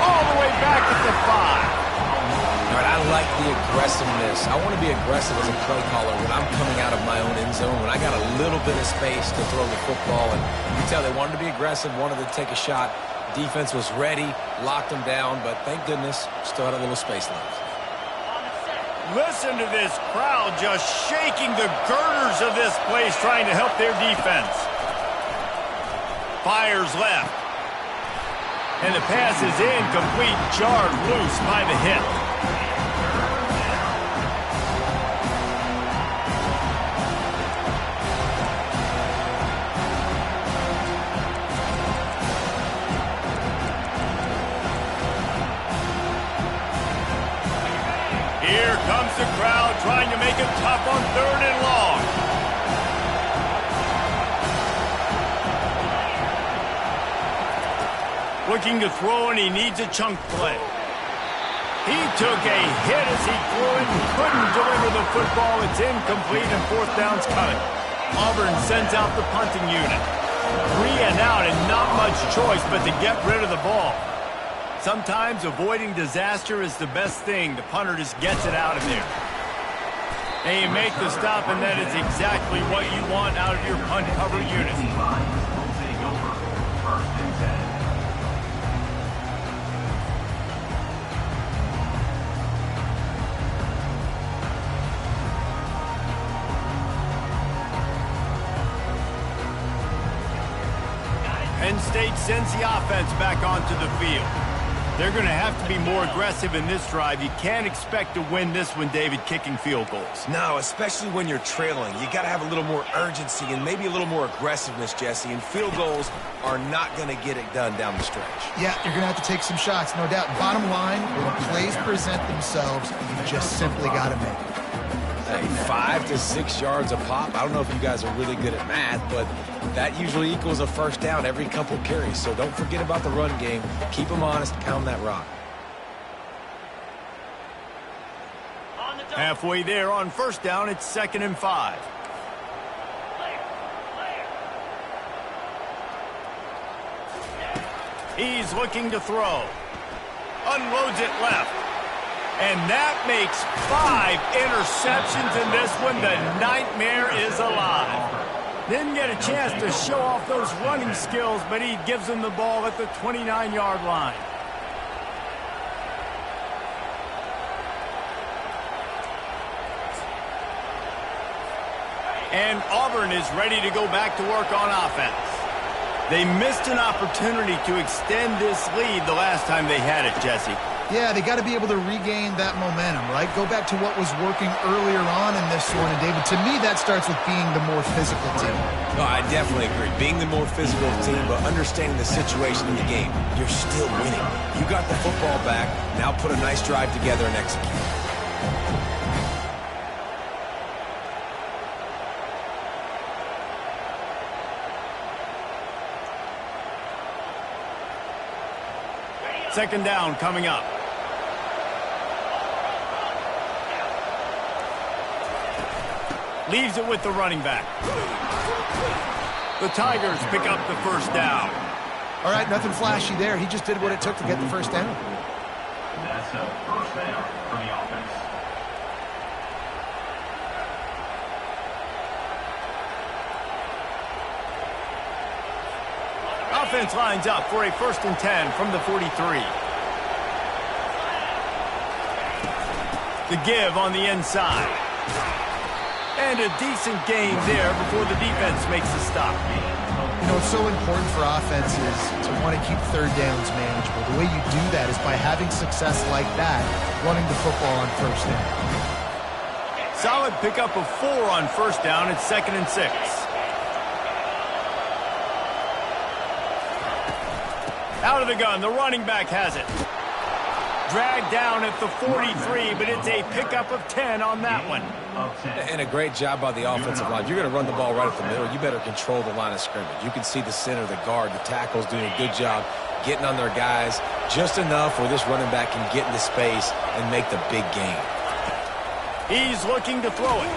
all the way back at the 5. All right, I like the aggressiveness. I want to be aggressive as a play caller when I'm coming out of my own end zone, when I got a little bit of space to throw the football. And you can tell they wanted to be aggressive, wanted to take a shot. Defense was ready, locked them down, but thank goodness, still had a little space left. Listen to this crowd just shaking the girders of this place trying to help their defense. Fires left. And the pass is incomplete, jarred loose by the hit. Here comes the crowd trying to make it tough on 3rd and long. Looking to throw, and he needs a chunk play. He took a hit as he threw it and couldn't deliver the football. It's incomplete and fourth down's coming. Auburn sends out the punting unit. 3 and out and not much choice but to get rid of the ball. Sometimes avoiding disaster is the best thing. The punter just gets it out of there. And you make the stop, and that is exactly what you want out of your punt cover unit. Penn State sends the offense back onto the field. They're going to have to be more aggressive in this drive. You can't expect to win this one, David, kicking field goals. No, especially when you're trailing. You got to have a little more urgency and maybe a little more aggressiveness, Jesse. And field goals are not going to get it done down the stretch. Yeah, you're going to have to take some shots, no doubt. Bottom line, when plays present themselves, you just simply got to make it. Hey, 5 to 6 yards a pop. I don't know if you guys are really good at math, but that usually equals a first down every couple carries. So don't forget about the run game. Keep them honest. Pound that rock. Halfway there on first down, it's 2nd and 5. He's looking to throw. Unloads it left. And that makes 5 interceptions in this one. The nightmare is alive. Didn't get a chance to show off those running skills, but he gives them the ball at the 29-yard line. And Auburn is ready to go back to work on offense. They missed an opportunity to extend this lead the last time they had it, Jesse. Yeah, they got to be able to regain that momentum, right? Go back to what was working earlier on in this one. And, David, to me, that starts with being the more physical team. No, I definitely agree. Being the more physical team, but understanding the situation in the game. You're still winning. You got the football back. Now put a nice drive together and execute. Second down coming up. Leaves it with the running back. The Tigers pick up the first down. All right, nothing flashy there. He just did what it took to get the first down. That's a first down for the offense. Offense lines up for a 1st and 10 from the 43. The give on the inside. And a decent gain there before the defense makes a stop. You know, it's so important for offenses to want to keep third downs manageable. The way you do that is by having success like that, running the football on first down. Solid pickup of 4 on first down. It's 2nd and 6. Out of the gun, the running back has it. Dragged down at the 43, but it's a pickup of 10 on that one. And a great job by the offensive line. You're going to run the ball right at the middle. You better control the line of scrimmage. You can see the center, the guard, the tackles doing a good job getting on their guys just enough where this running back can get into space and make the big gain. He's looking to throw it.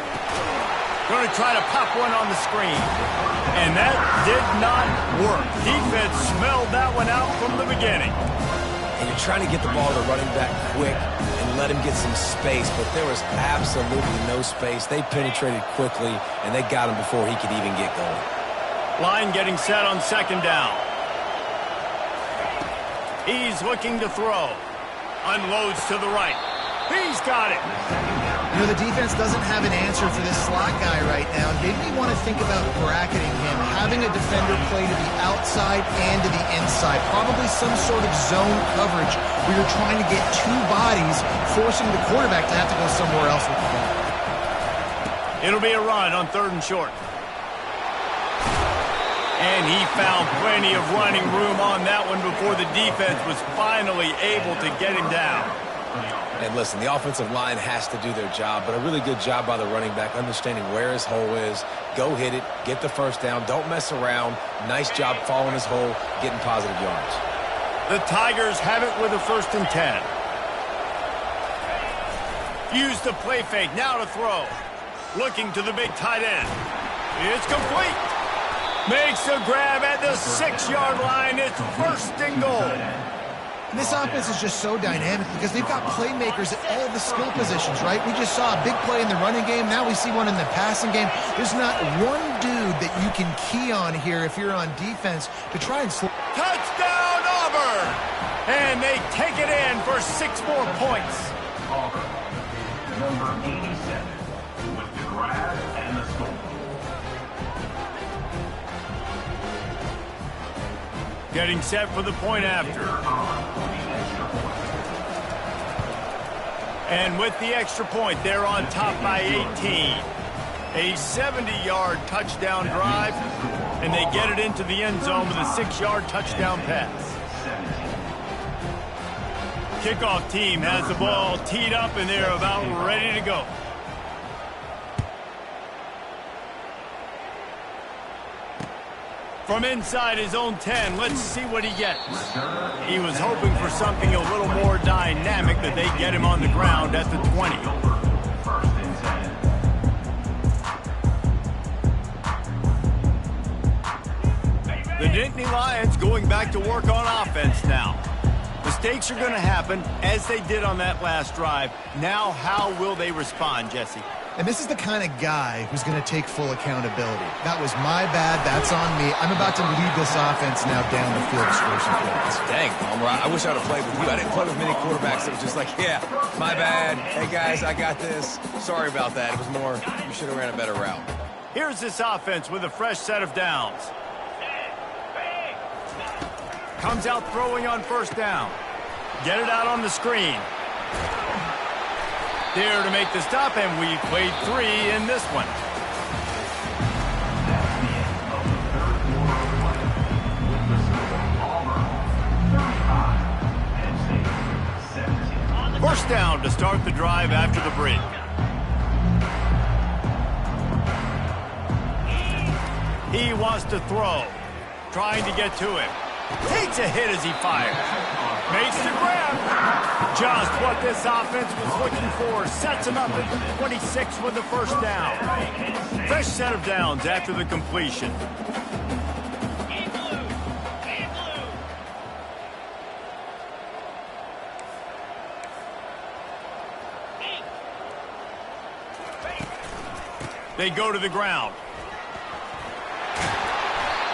Going to try to pop one on the screen. And that did not work. Defense smelled that one out from the beginning. And you're trying to get the ball to running back quick and let him get some space, but there was absolutely no space. They penetrated quickly, and they got him before he could even get going. Line getting set on 2nd down. He's looking to throw. Unloads to the right. He's got it. You know, the defense doesn't have an answer for this slot guy right now. It made me want to think about bracketing him, having a defender play to the outside and to the inside. Probably some sort of zone coverage where you're trying to get 2 bodies, forcing the quarterback to have to go somewhere else with the ball. It'll be a run on 3rd and short. And he found plenty of running room on that one before the defense was finally able to get him down. And listen, the offensive line has to do their job, but a really good job by the running back, understanding where his hole is. Go hit it, get the first down, don't mess around. Nice job following his hole, getting positive yards. The Tigers have it with a 1st and 10. Use the play fake, now to throw. Looking to the big tight end. It's complete. Makes a grab at the 6-yard line. It's first and goal. And this offense is just so dynamic because they've got playmakers at all the skill positions, right? We just saw a big play in the running game. Now we see one in the passing game. There's not one dude that you can key on here if you're on defense to try and slow. Touchdown, Auburn! And they take it in for 6 more points. Auburn, number 87, with the grab and the score. Getting set for the point after. And with the extra point, they're on top by 18. A 70-yard touchdown drive, and they get it into the end zone with a 6-yard touchdown pass. Kickoff team has the ball teed up, and they're about ready to go. From inside his own 10, let's see what he gets. He was hoping for something a little more dynamic, that they get him on the ground at the 20. The Nittany Lions going back to work on offense now. Mistakes are going to happen, as they did on that last drive. Now, how will they respond, Jesse? And this is the kind of guy who's going to take full accountability. That was my bad. That's on me. I'm about to lead this offense now down the field to score some points. Dang, Palmer, I wish I would have played with you. I didn't play with many quarterbacks that was just like, yeah, my bad. Hey, guys, I got this. Sorry about that. It was more, you should have ran a better route. Here's this offense with a fresh set of downs. Comes out throwing on first down. Get it out on the screen. There to make the stop, and we played 3 in this one. First down to start the drive after the break. He wants to throw, trying to get to him. Takes a hit as he fires. Makes the grab. Just what this offense was looking for. Sets him up at the 26 with the first down. Fresh set of downs after the completion. They go to the ground.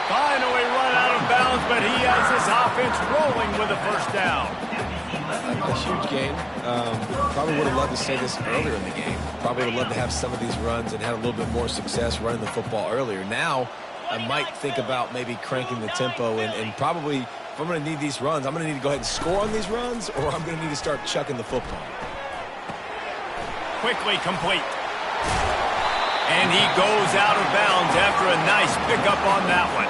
Finally run out of bounds, but he has his offense rolling with a first down. A huge game. Probably would have loved to say this earlier in the game. Probably would love to have some of these runs and have a little bit more success running the football earlier. Now, I might think about maybe cranking the tempo and probably, if I'm going to need these runs, I'm going to need to go ahead and score on these runs, or I'm going to need to start chucking the football. Quickly complete. And he goes out of bounds after a nice pickup on that one.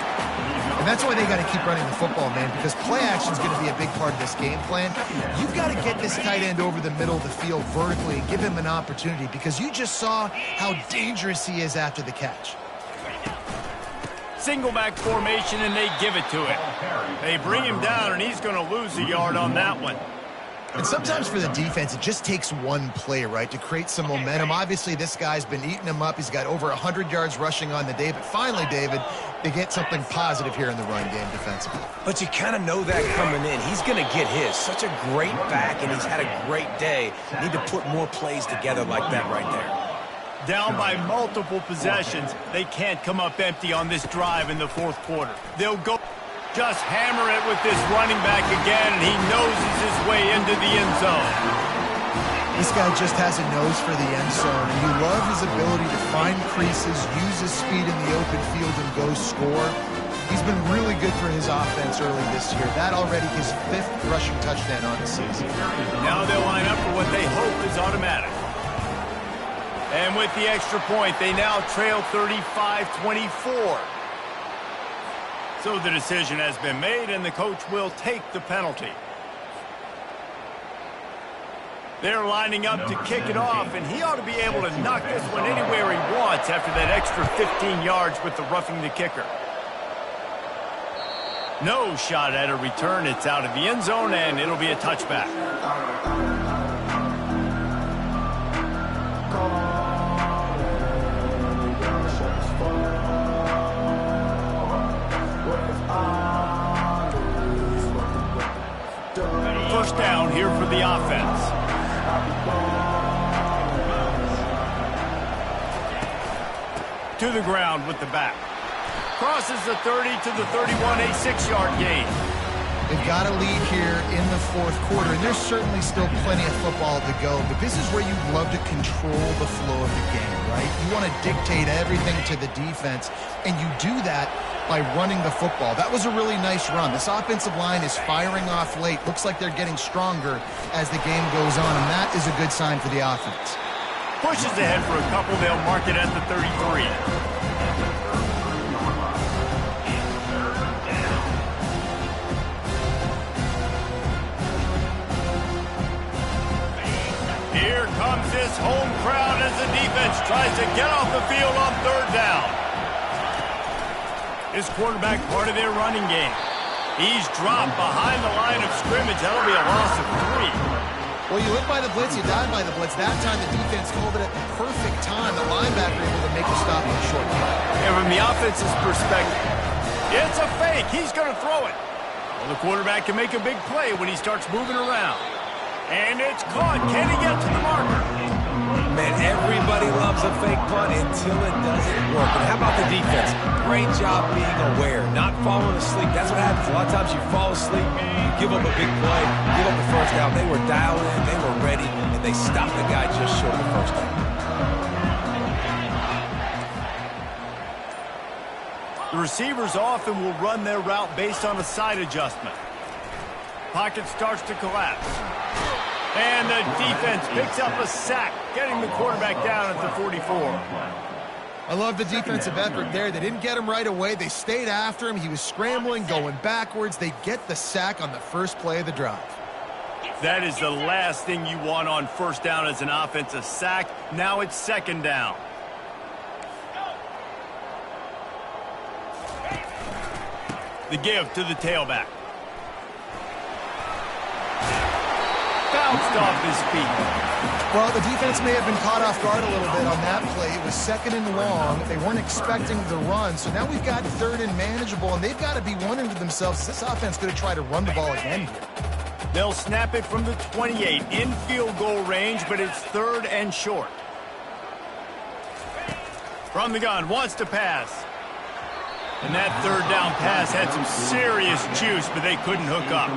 And that's why they got to keep running the football, man, because play action is going to be a big part of this game plan. You've got to get this tight end over the middle of the field vertically and give him an opportunity, because you just saw how dangerous he is after the catch. Single back formation, and they give it to him. They bring him down, and he's going to lose a yard on that one. And sometimes for the defense, it just takes one play, right, to create some momentum. Obviously, this guy's been eating him up. He's got over 100 yards rushing on the day. But finally, David, they get something positive here in the run game defensively. But you kind of know that coming in. He's going to get his. Such a great back, and he's had a great day. Need to put more plays together like that right there. Down by multiple possessions. They can't come up empty on this drive in the fourth quarter. They'll go. Just hammer it with this running back again, and he noses his way into the end zone. This guy just has a nose for the end zone, and you love his ability to find creases, use his speed in the open field, and go score. He's been really good for his offense early this year. That already his 5th rushing touchdown on the season. Now they'll line up for what they hope is automatic. And with the extra point, they now trail 35-24. So the decision has been made, and the coach will take the penalty. They're lining up to kick it off, and he ought to be able to knock this one anywhere he wants after that extra 15 yards with the roughing the kicker. No shot at a return. It's out of the end zone, and it'll be a touchback. first down here for the offense. To the ground with the back. Crosses the 30 to the 31, a 6-yard gain. They've got a lead here in the fourth quarter, and there's certainly still plenty of football to go, but this is where you'd love to control the flow of the game, right? You want to dictate everything to the defense, and you do that by running the football. That was a really nice run. This offensive line is firing off late. Looks like they're getting stronger as the game goes on, and that is a good sign for the offense. Pushes ahead for a couple. They'll mark it at the 33. Here comes this home crowd as the defense tries to get off the field on third down. His quarterback part of their running game. He's dropped behind the line of scrimmage. That'll be a loss of 3. Well, you live by the blitz, you die by the blitz. That time the defense called it at the perfect time. The linebacker able to make a stop on a short kick. And from the offense's perspective, it's a fake. He's going to throw it. Well, the quarterback can make a big play when he starts moving around. And it's caught. Can he get to the marker? Man, everybody loves a fake punt until it doesn't work. And how about the defense? Great job being aware, not falling asleep. That's what happens. A lot of times you fall asleep, you give up a big play, give up the first down. They were dialed in, they were ready, and they stopped the guy just short of the first down. The receivers often will run their route based on a side adjustment. Pocket starts to collapse. And the defense picks up a sack, getting the quarterback down at the 44. I love the defensive effort there. They didn't get him right away. They stayed after him. He was scrambling, going backwards. They get the sack on the first play of the drive. That is the last thing you want on first down as an offensive sack. Now it's second down. The give to the tailback. Bounced off his feet. Well, the defense may have been caught off guard a little bit on that play. It was second and long. They weren't expecting the run. So now we've got third and manageable, and they've got to be wondering to themselves, is this offense going to try to run the ball again here? They'll snap it from the 28 in field goal range, but it's third and short. From the gun, wants to pass. And that third down pass had some serious juice, but they couldn't hook up.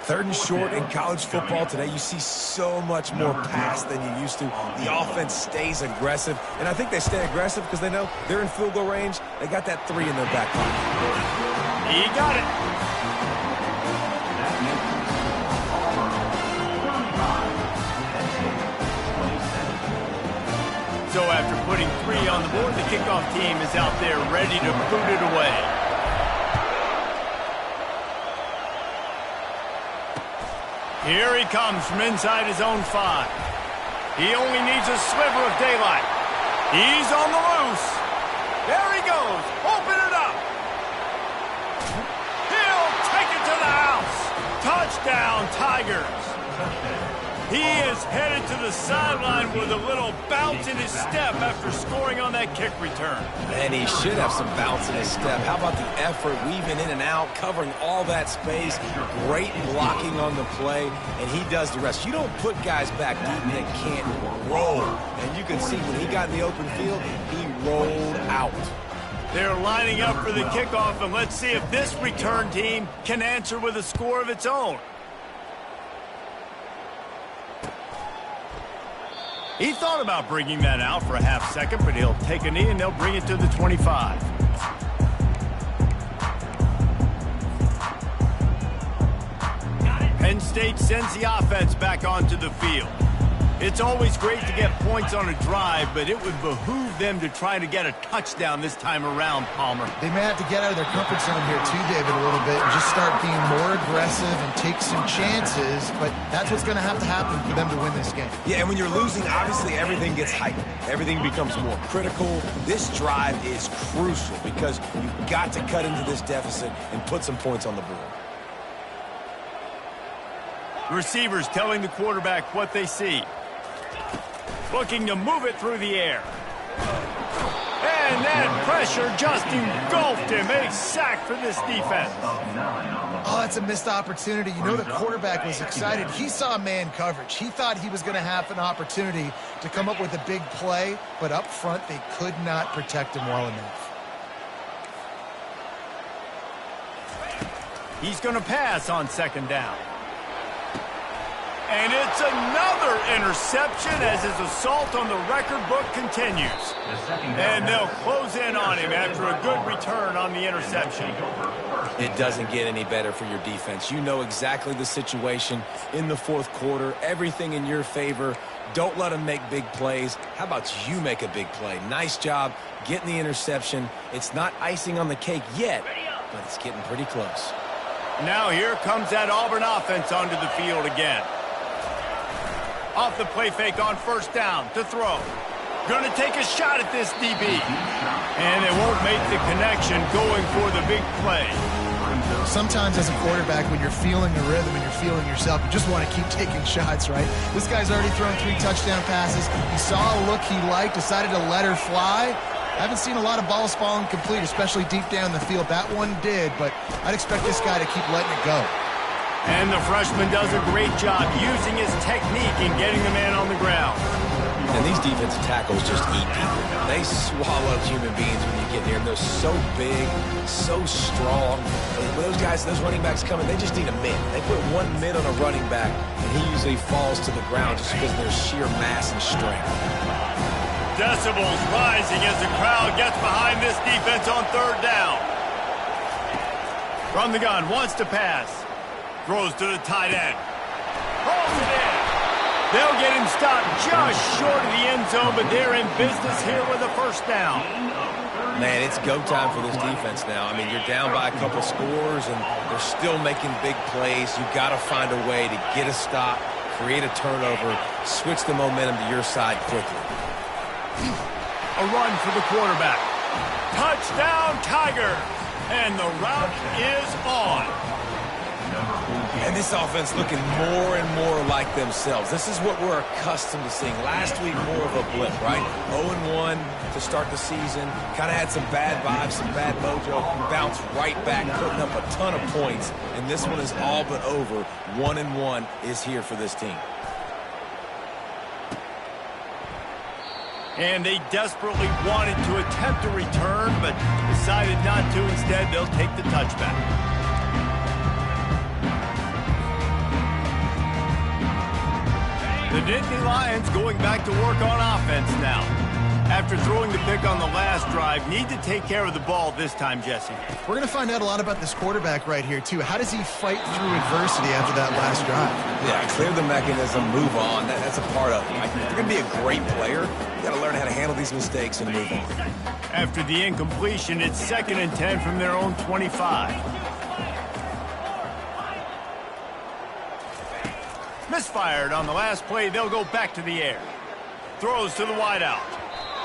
Third and short in college football today, you see so much more pass than you used to. The offense stays aggressive, and I think they stay aggressive because they know they're in field goal range. They got that 3 in their back pocket. He got it. So after putting 3 on the board, the kickoff team is out there ready to boot it away. Here he comes from inside his own 5. He only needs a sliver of daylight. He's on the loose. There he goes. Open it up. He'll take it to the house. Touchdown, Tigers. He is headed to the sideline with a little bounce in his step after scoring on that kick return. And he should have some bounce in his step. How about the effort, weaving in and out, covering all that space, great blocking on the play, and he does the rest. You don't put guys back deep that can't roll. And you can see when he got in the open field, he rolled out. They're lining up for the kickoff, and let's see if this return team can answer with a score of its own. He thought about bringing that out for a half second, but he'll take a knee and they'll bring it to the 25. Penn State sends the offense back onto the field. It's always great to get points on a drive, but it would behoove them to try to get a touchdown this time around, Palmer. They may have to get out of their comfort zone here too, David, a little bit and just start being more aggressive and take some chances, but that's what's going to happen for them to win this game. Yeah, and when you're losing, obviously everything gets heightened. Everything becomes more critical. This drive is crucial because you've got to cut into this deficit and put some points on the board. The receivers telling the quarterback what they see. Looking to move it through the air. And that pressure just engulfed him. A sack for this defense. Oh, that's a missed opportunity. You know the quarterback was excited. He saw man coverage. He thought he was going to have an opportunity to come up with a big play, but up front they could not protect him well enough. He's going to pass on second down. And it's another interception as his assault on the record book continues. And they'll close in on him after a good return on the interception. It doesn't get any better for your defense. You know exactly the situation in the fourth quarter. Everything in your favor. Don't let them make big plays. How about you make a big play? Nice job getting the interception. It's not icing on the cake yet, but it's getting pretty close. Now here comes that Auburn offense onto the field again. Off the play fake on first down to throw. Going to take a shot at this DB. And they won't make the connection going for the big play. Sometimes as a quarterback, when you're feeling the rhythm and you're feeling yourself, you just want to keep taking shots, right? This guy's already thrown 3 touchdown passes. He saw a look he liked, decided to let her fly. I haven't seen a lot of balls falling complete, especially deep down the field. That one did, but I'd expect this guy to keep letting it go. And the freshman does a great job using his technique in getting the man on the ground. And these defensive tackles just eat people. They swallow human beings when you get near them. They're so big, so strong. When those guys, those running backs come in, they just need a mid. They put one mid on a running back, and he usually falls to the ground just because of their sheer mass and strength. Decibels rising as the crowd gets behind this defense on third down. From the gun, wants to pass. Throws to the tight end. Rolls it in. They'll get him stopped just short of the end zone, but they're in business here with a first down. Man, it's go time for this defense now. I mean, you're down by a couple scores, and they're still making big plays. You've got to find a way to get a stop, create a turnover, switch the momentum to your side quickly. A run for the quarterback. Touchdown, Tiger. And the route is on. And this offense looking more and more like themselves. This is what we're accustomed to seeing. Last week, more of a blip, right? 0-1 to start the season. Kind of had some bad vibes, some bad mojo. Bounced right back, putting up a ton of points. And this one is all but over. 1-1 is here for this team. And they desperately wanted to attempt a return, but decided not to. Instead, they'll take the touchback. The Nittany Lions going back to work on offense now. After throwing the pick on the last drive, need to take care of the ball this time, Jesse. We're going to find out a lot about this quarterback right here, too. How does he fight through adversity after that last drive? Yeah, clear the mechanism, move on. That's a part of it. If you're going to be a great player, you got to learn how to handle these mistakes and move on. After the incompletion, it's 2nd and 10 from their own 25. Misfired on the last play. They'll go back to the air. Throws to the wideout.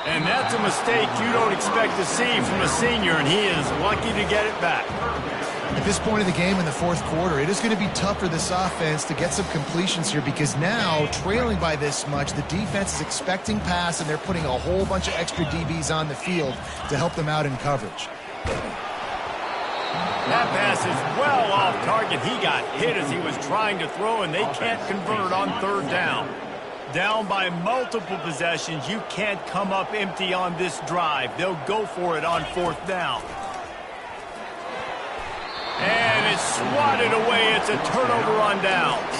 And that's a mistake you don't expect to see from a senior, and he is lucky to get it back. At this point of the game in the fourth quarter, it is going to be tough for this offense to get some completions here because now, trailing by this much, the defense is expecting pass, and they're putting a whole bunch of extra DBs on the field to help them out in coverage. That pass is well off target. He got hit as he was trying to throw, and they can't convert on third down. Down by multiple possessions, you can't come up empty on this drive. They'll go for it on fourth down. And it's swatted away. It's a turnover on downs.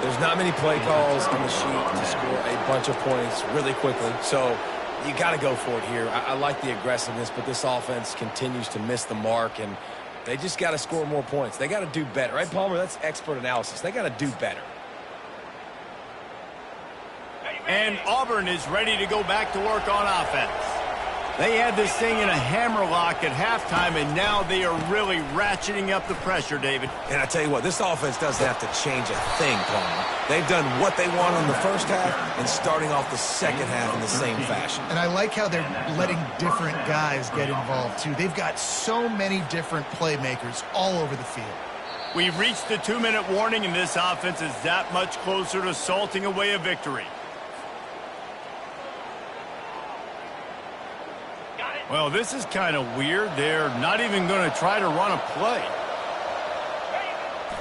There's not many play calls on the sheet to score a bunch of points really quickly, so you got to go for it here. I like the aggressiveness, but this offense continues to miss the mark, and they just got to score more points. They got to do better. Right, Palmer? That's expert analysis. They got to do better. And Auburn is ready to go back to work on offense. They had this thing in a hammerlock at halftime, and now they are really ratcheting up the pressure, David. And I tell you what, this offense doesn't have to change a thing, Palmer. They've done what they wanted in the first half and starting off the second half in the same fashion. And I like how they're letting different guys get involved, too. They've got so many different playmakers all over the field. We've reached the 2-minute warning, and this offense is that much closer to salting away a victory. Well, this is kind of weird. They're not even going to try to run a play.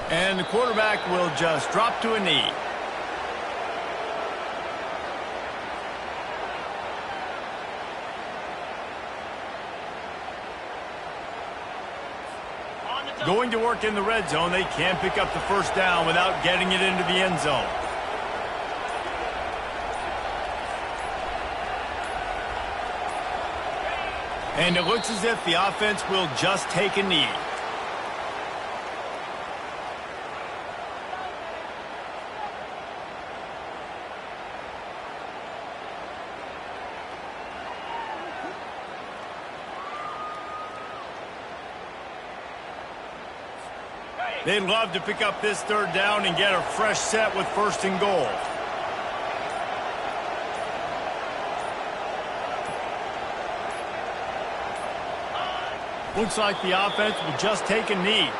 And the quarterback will just drop to a knee. Going to work in the red zone, they can pick up the first down without getting it into the end zone. And it looks as if the offense will just take a knee. They'd love to pick up this third down and get a fresh set with first and goal. Looks like the offense will just take a knee.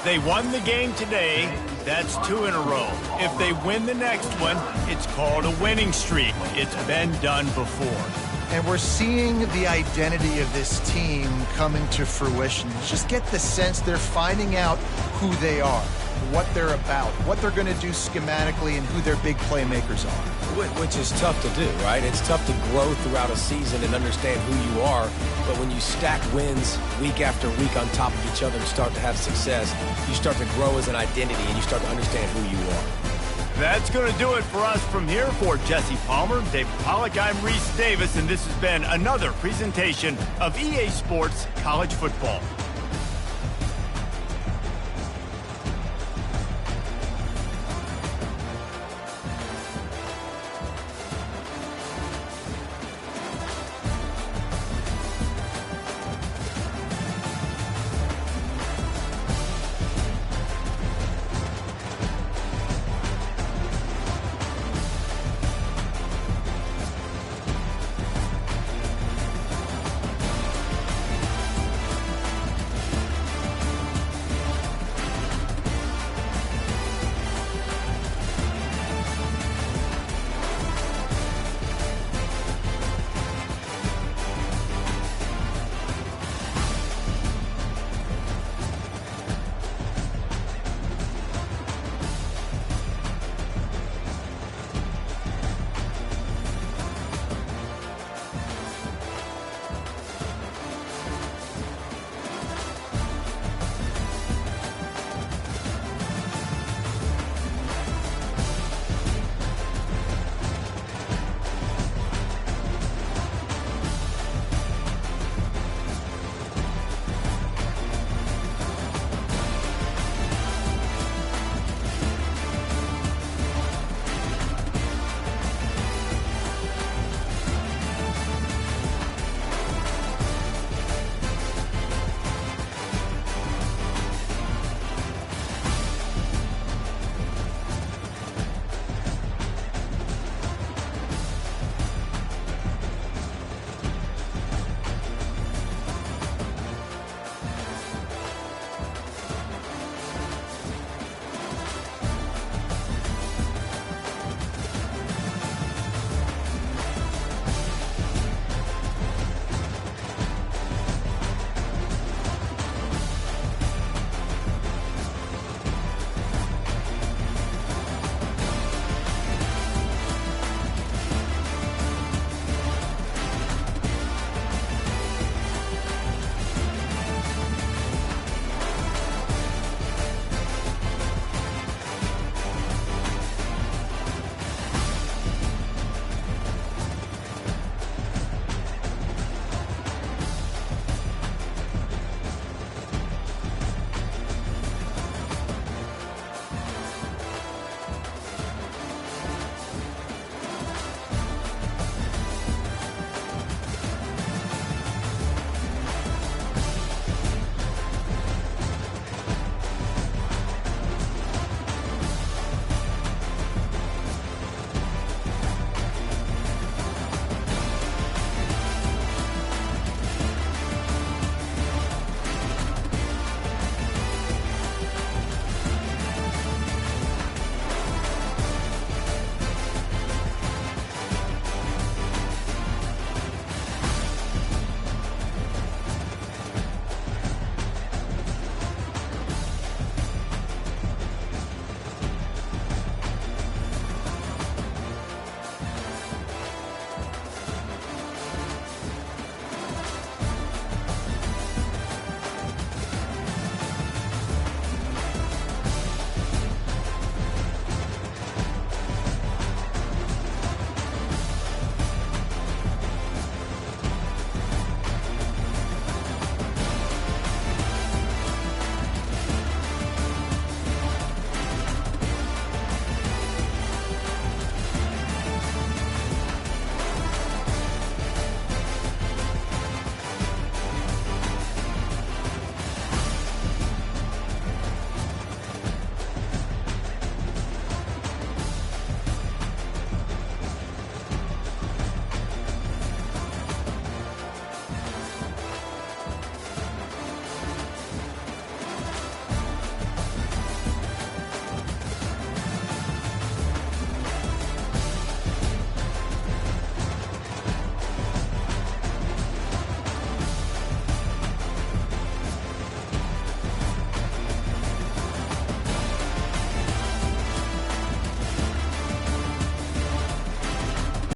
They won the game today. That's 2 in a row. If they win the next one, it's called a winning streak. It's been done before. And we're seeing the identity of this team coming to fruition. Just get the sense they're finding out who they are, what they're about, what they're going to do schematically, and who their big playmakers are. Which is tough to do, right? It's tough to grow throughout a season and understand who you are. But when you stack wins week after week on top of each other and start to have success, you start to grow as an identity and you start to understand who you are. That's going to do it for us from here. For Jesse Palmer, David Pollack, I'm Reese Davis, and this has been another presentation of EA Sports College Football.